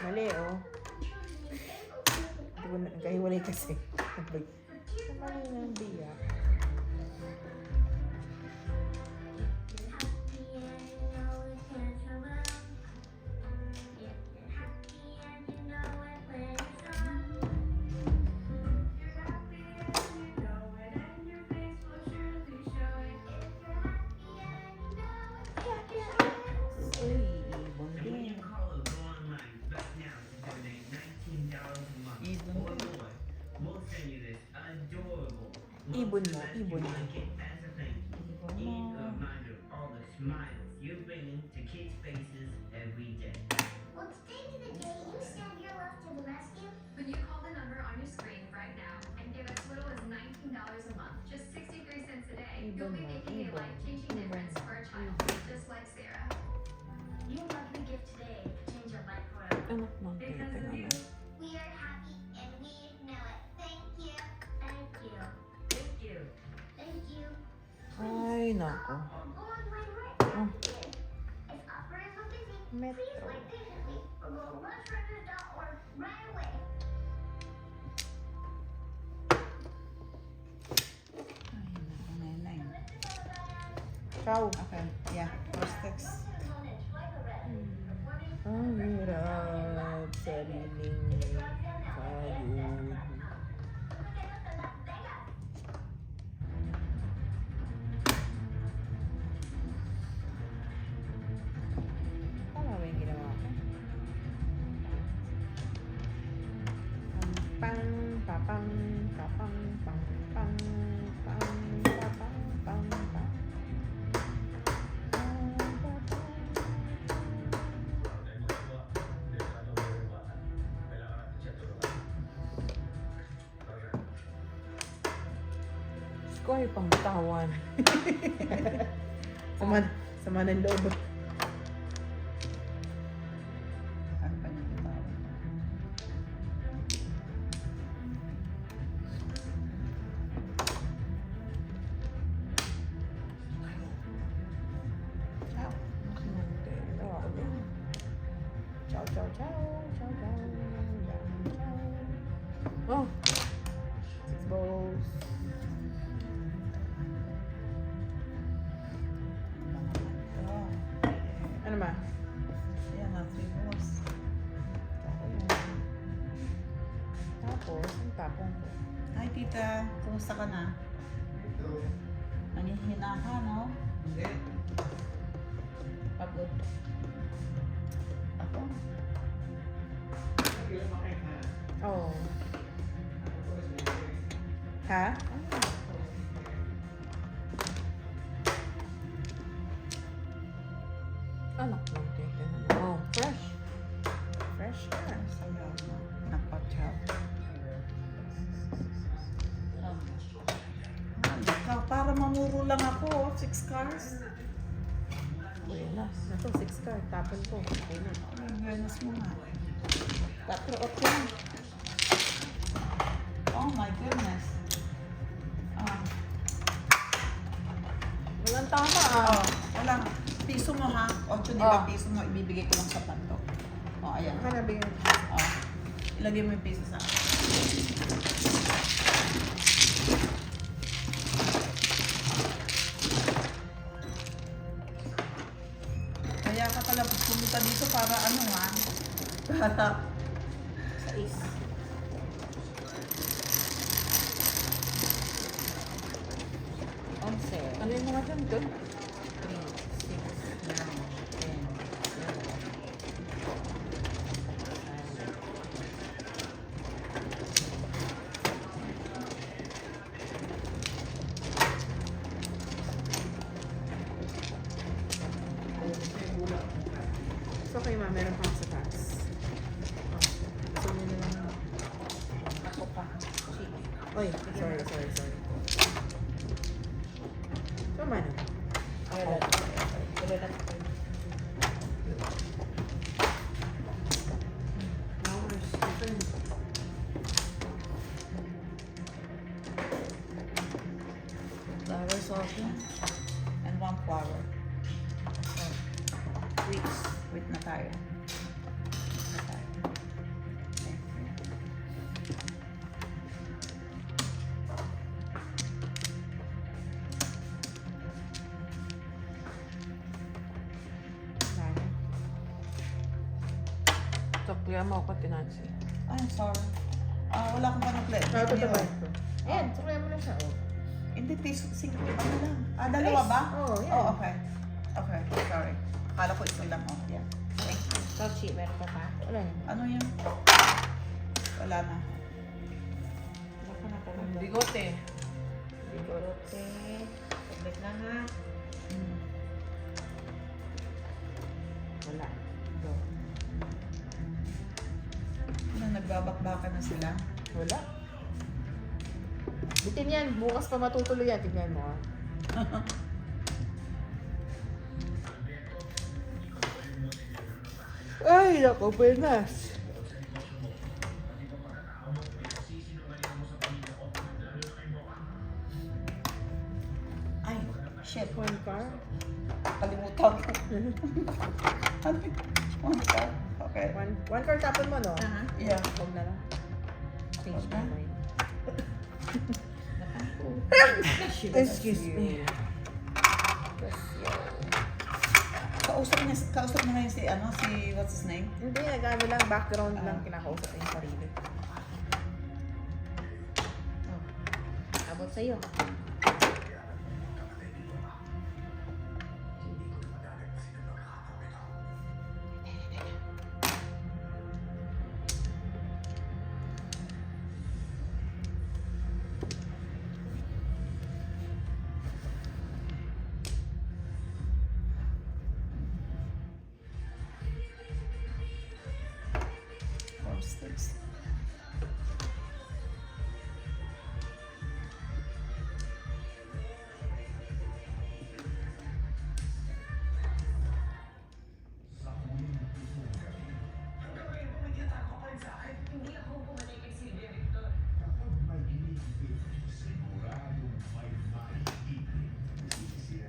Mali, oh. Hindi ko na, kahiwalay kasi. Mali ng biyak. Uy, ibon din. Ibon. Ibon mo, ibon mo. Well, today's the day you send your love to the rescue. When you call the number on your screen right now and give as little as $19 a month, just 63 cents a day, you'll be making a life-changing difference for a child just like Sarah. Your lovely gift today could change your life forever. Anak ng Because tita of you. naman. We are happy and we know it. Thank you. Thank you. Thank you. Thank you. Ay, nako. Go on my right. Oh. If operators are busy, Metro. please wait patiently or go to lunchrecords.org right away. Ay, nine. Ciao. Okay, yeah. Prosthex. Ang hirap sariling kayod. Tama ba yung ginawa ko? Pang, papang, papang, pang, pang, pang, papang, pang, pang. Ko ay pangtawan. sama ng loob. Ano pa niya tawag? Ciao. Ciao, ciao, ciao, ciao, ciao, ciao. Oh, 6 balls. Ano ba? Yan na, 3 balls. Tapos, ang tapong ko. Hi, tita. Kumusta ka na? Nanghihina ka, no? Hindi. Pagod. Ako? Oh. Ha? Anak ng tita naman. Oh, fresh. Fresh ka. Sayaw na. Nagpa-chow. Ikaw, para mamuro lang ako. 6 cars. Buenas. Ito, 6 ka. Tapon ko. Okay na. Ay, buenas mo nga. 4 out yan. Oh my goodness. Walang tama ah. Oh, walang. Piso mo ha. 8, di ba? Piso mo. Ibibigay ko lang sa panto. Oh, ayan. Hanapin yun. Oh. Ilagay mo yung piso sa akin. Kaya ka pala pumunta dito para ano ha? Para Sa is. Ano yung mga dyan doon? 3, 6, 9, 10. So kayo ma, meron pang sa taas. Oh. So yun na lang. Ako pa. Sige. Oy, sorry. So man. Flour soften and 1 flour. So, wheat na tayo. Suklihan mo ako, Tinansi. Ay, sorry. Wala akong panuklet. Ito ba ito? Ayan, suklihan mo na siya. Oh. Hindi, piso, 5, ano lang. Dalawa ba? Oo, yan. Oh, okay. Okay, sorry. Akala ko isa lang. Oh, yeah. Thank you. Touchy, meron pa pa? Wala yun. Ano yun? Wala na. Baka na talaga. Bigote. Bigote. Sabit lang ha. Wala. Go. Ano, nagbabakbakan na sila? Wala. Bitin yan. Bukas pa matutuloy yan. Tignan mo. Ay, naku, buenas. Ay, shit. One car. Kalimutan ko. Ano yun? One car? Okay. One car tapon mo, no? Yeah. Huwag na lang. Change Okay. my mind. Excuse me. Kausap niya ngayon si, what's his name? Hindi, nag-ano lang, background lang, kinakausap yung sarili. Oh. Abot sa'yo. Sticks.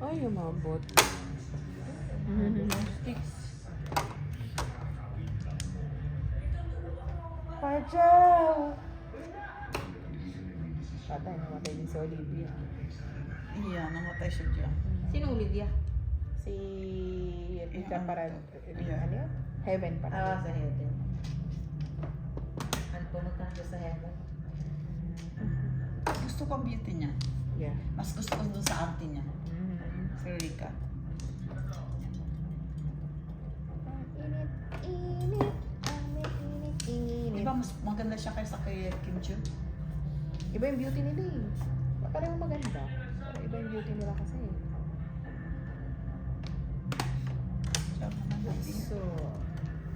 Ay, umabot. Pajaw! Patay, namatay din si Olivia. Iya, namatay siya dyan. Sino Olivia? Si Rika para ano yun? Heaven para. Sa Heaven. Ano pumunta siya sa Heaven? Gusto ko ang beauty niya. Yeah. Mas gusto ko doon sa auntie niya. Si Rika. Di ba mas maganda siya kaysa kay Kim Chiu? Iba yung beauty nila eh. Parang maganda. Pero iba yung beauty nila kasi. Siya naman. So,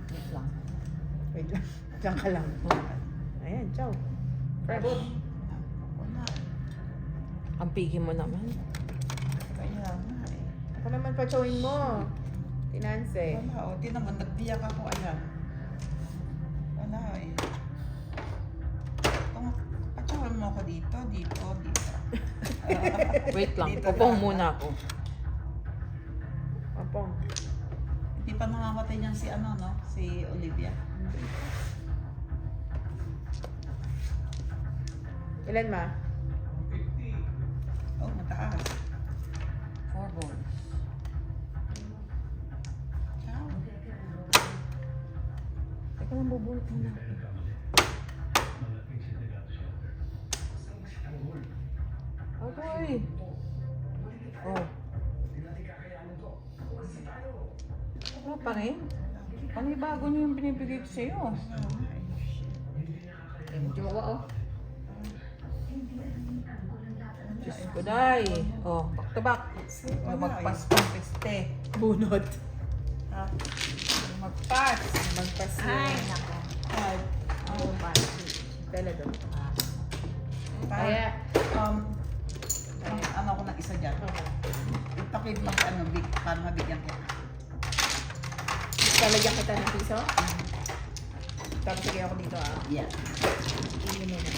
wait lang. Wait lang. Diyan ka lang. Ayan, ciao. Fresh. Wala. Ang pigi mo naman. Kaya nga eh. Ako naman pa-chowing mo. Tinanse. Wala. O, di naman. Nagbiyak ako. Ayan. Wala eh. Kung patsyawan mo ako dito, dito. Wait lang, Dito upong lang. muna ako. Apong. Hindi pa namamatay niyan si si Olivia. Ilan ma? Oh, mataas. 4 balls. Ciao. Teka lang, bubulot muna. Agoy! Oh. Wala pa rin? Panibago niyo yung binibigay ko sa'yo. Medyo mawa oh. Diyos ko, day. Oh, back to back. Magpas pang peste. Bunot. Ha? Magpas. Magpas Ay, yun. nako. Ay. Oh, talaga. Kaya, ano ko ng isa dyan. Itakip lang big, para mabigyan kita. Talagyan kita ng piso? Tapos sige ako dito ah. Yeah. Tingin mo na.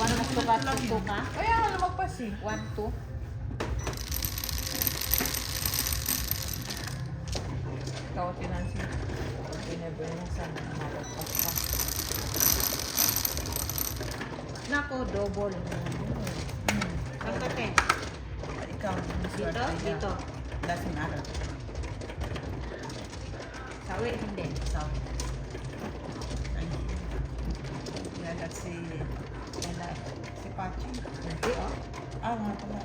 One mas to ka? Kaya nga lumagpas eh. 1, 2. Ikaw, Tinansi. Never na sana malagpas ka. Nako, double. Ikaw, Dito? Dito. doesn't matter. Sawi, hindi. So, thank you. Yeah, that's si Pachi. Hindi, oh. Ah, nga pala.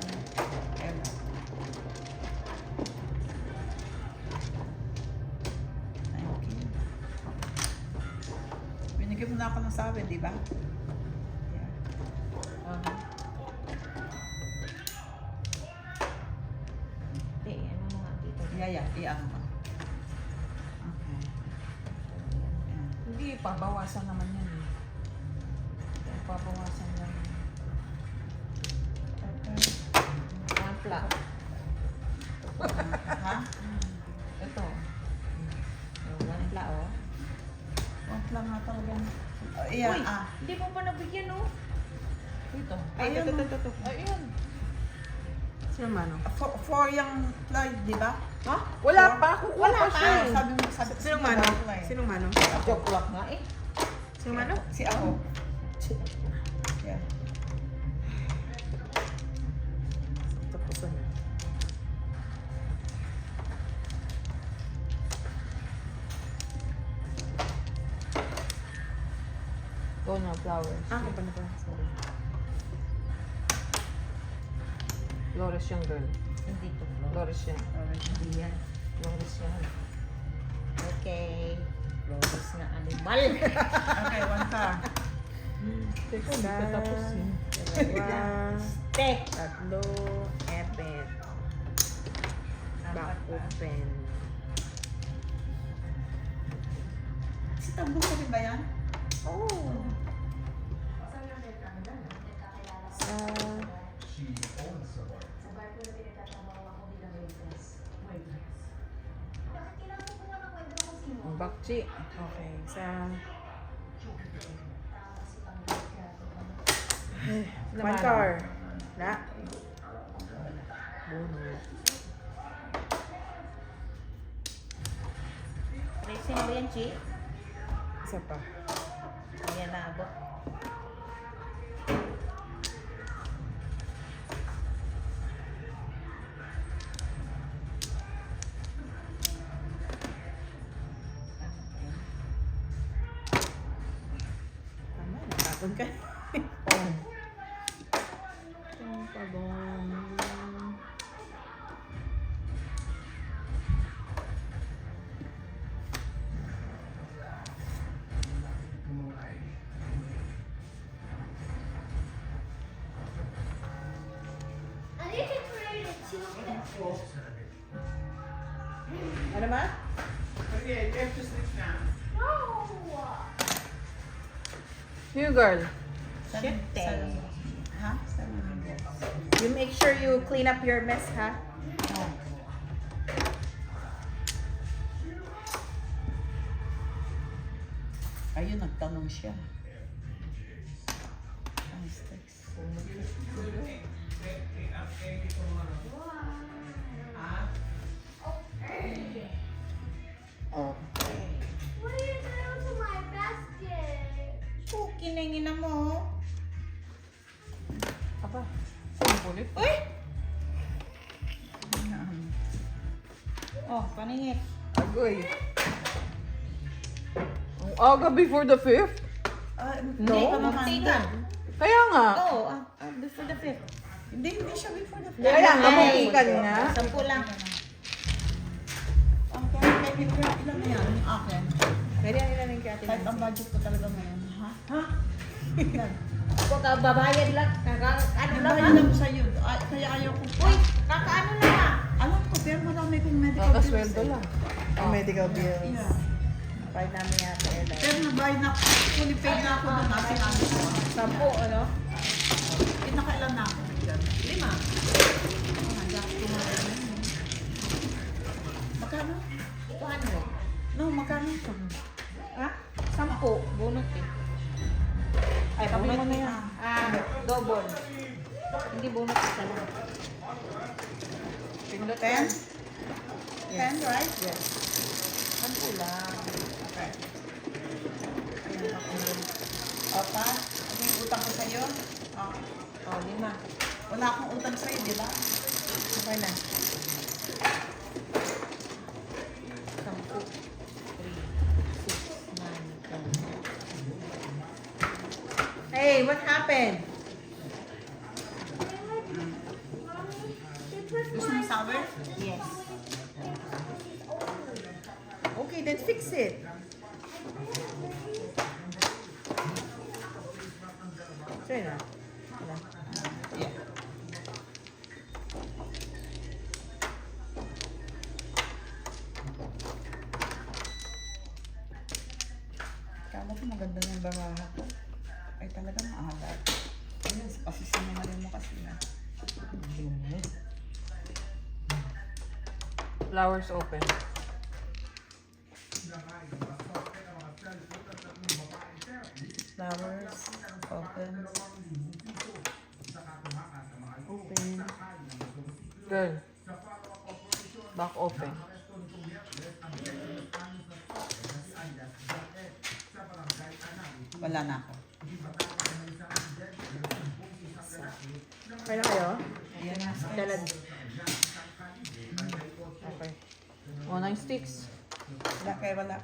Ella. Thank you. Binigyan mo na ako ng sabi, di ba? Yeah. Hindi, ano mo nga dito. Yeah, iyan mo. Okay. Yan. Hindi, pabawasan naman yan eh. Pabawasan lang. Ampla. Ha? Ito. Ampla, oh. Wag lang nga talaga. Iyan, Uy, hindi mo pa nabigyan, oh. Ito. Ay, Ayun, ito. Ayun. Sino man, oh? For yung Floyd, di ba? Ha? Wala pa. Kukuha Wala pa pa. siya eh. Sabi mo, Sinong mano? Sinong mano? Joke lang nga eh. Sinong mano? Si ako. Yeah. Tapusan na. Go na, flowers. Ako pa na ba? Sorry. Flores yung girl. Hindi to. Flores yan. Hindi yan. Flores yan. Okay. Flores na animal. Okay, one ka. Teka, hindi pa tapos eh. Dalawa. Te. Tatlo. Epet. Back open. Si Tambo ko rin ba yan? Oh. Sa... She owns the bar. Sa bar ko na pinagtatrabaho ako bilang waitress. Bakit kailangan ko nga ng kwento kung sino? Ang bakchi. Okay. Sa... Tama si Panginoon kaya ito. One car. Na. Bunot. Racing ba yan, Chi? Isa pa. Ayan na abot. Tama. Natapon ka. Oh. Ang pagong... Ano ba? New girl. Shit, Ha? You make sure you clean up your mess, ha? Ayun, nagtanong siya. Nice text. What are you doing to my basket? Oh, kiningin na mo. Apa? Ang kulit. Uy! Oh, paningit. Agoy. Ang aga before the 5th? Hindi No, ka mamanda. Kaya nga. Oo, before the 5th. Hindi siya before the 5th. Kaya nga, mabukikan nga. 10 lang. Ang kaya ilan na yan? Yung akin. Pwede ang ilalim kay Ate Kahit ang Nancy. budget ko talaga ngayon. Ha? Ha? Huwag ka babayad lang. Ano lang Nabayad lang sa'yo. Kaya ayaw ko. Uy, kakaano lang ah. Alam ko, pero marami kong medical bills. Kakasweldo lang. Ang medical bills. Yeah. Part namin yata Ella. Pero nabayad na, fully paid na ako doon. Nasa namin ko. 10, ano? Pinakailan na ako. 5. Magkano? Ano? No, magkano ito? Ha? 10. Bunot eh. Ay, Sabi mo na yan. Double. Hindi bunot isa lang. 10? 10, right? Yes. 10 lang. Okay. Ayan ako yun. Opa, ano yung utang ko sa'yo? Oh. 5. Wala akong utang sa'yo, di ba? Okay na. 10. happened? Gusto mo sour? Yes. Okay, then fix it. Sure na. Wala. Yeah. Kala ko maganda ng baraha ko. Ay talaga maalat. Ayun, kasi sinungaling mo kasi na. Flowers open. Flowers, open. Open. Girl. Back open. Wala na ako. Okay na kayo? Yan na. Dalad. Okay. 9 sticks. Wala kayo, wala.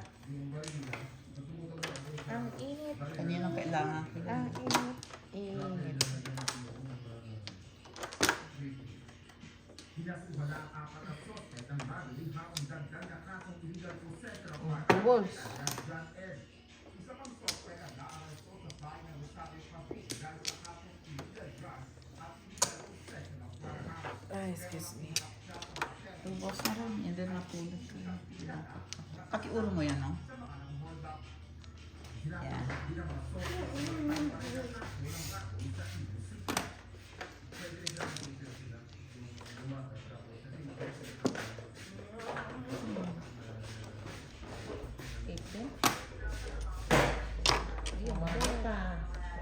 Ang init. Kanino kailangan ko yun? Ang init. Init. Two balls. Ay, excuse me. Tubos na rin. Hindi na pulot ko. Pakiulo mo yan, no? Yan.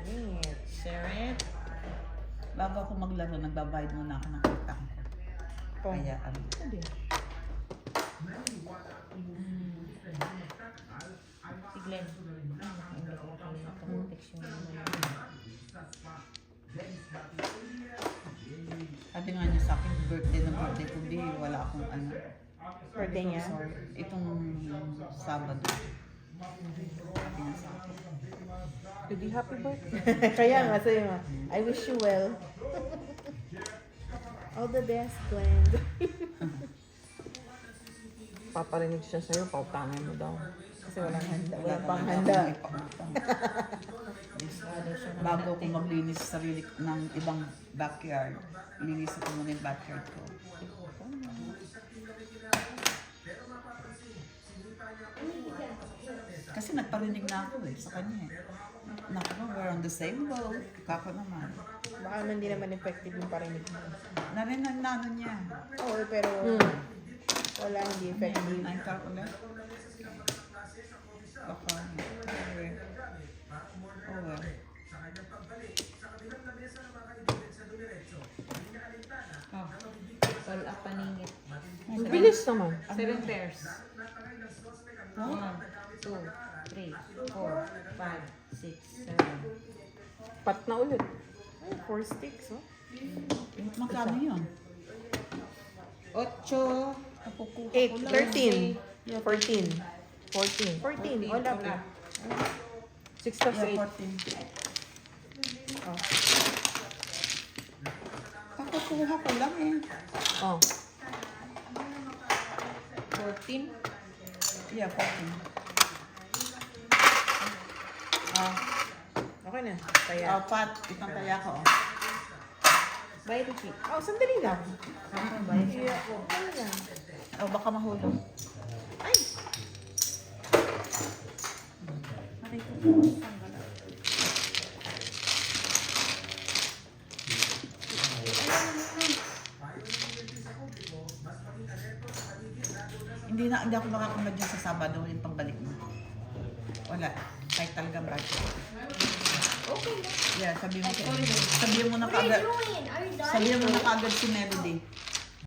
Init. Share it. Bago ako maglaro, nagbabayad muna ako ng utang ko. Kaya ano. Si Glenn. Sabi nga niya sa akin, birthday ko, di wala akong ano. Birthday niya? Sorry. Itong Sabado. Sabi nga sa akin. Hindi happy birthday. Kaya nga, sa'yo nga. I wish you well. All the best, Glenn. Paparinig siya sa'yo, pautangan mo daw. Kasi walang handa. Wala Walang pang naman handa. akong ipautang. Bago ako maglinis sa sarili ng ibang backyard, linis ko muna yung backyard ko. Kasi nagparinig na ako sa kanya eh. Naku, we're on the same boat. Kako naman. Baka hindi naman effective yung parinig mo. Narinig na ano niya. Oo, pero wala, hindi effective. Nine car ulit. Baka. Anyway. Oh well. All up paningit. Ang bilis naman. 7 pairs. 1, 2, 3, 4, 5, 6, 7. Pat na ulit. Ay, 4 sticks, oh. Magkano yun? 8. 8, 13, 14. 14. 14, all up. 6 plus Yeah, 8. 14. Oh. Kakukuha ko lang eh. Oh. 14. Yeah, 14. Okay na. Kaya. Pat, itang kaya ko. Oh. Bye, Richie. Oh, sandali lang. Bye. Kaya ako. Ano lang. Oh, baka mahulog. Ay! Hindi ako makakamad yun sa Sabado yung pagbalik mo. Wala. Kahit talagang budget. Okay na. Yeah, sabihin mo na kaagad. Are you done? Sabihin mo na kaagad si Melody.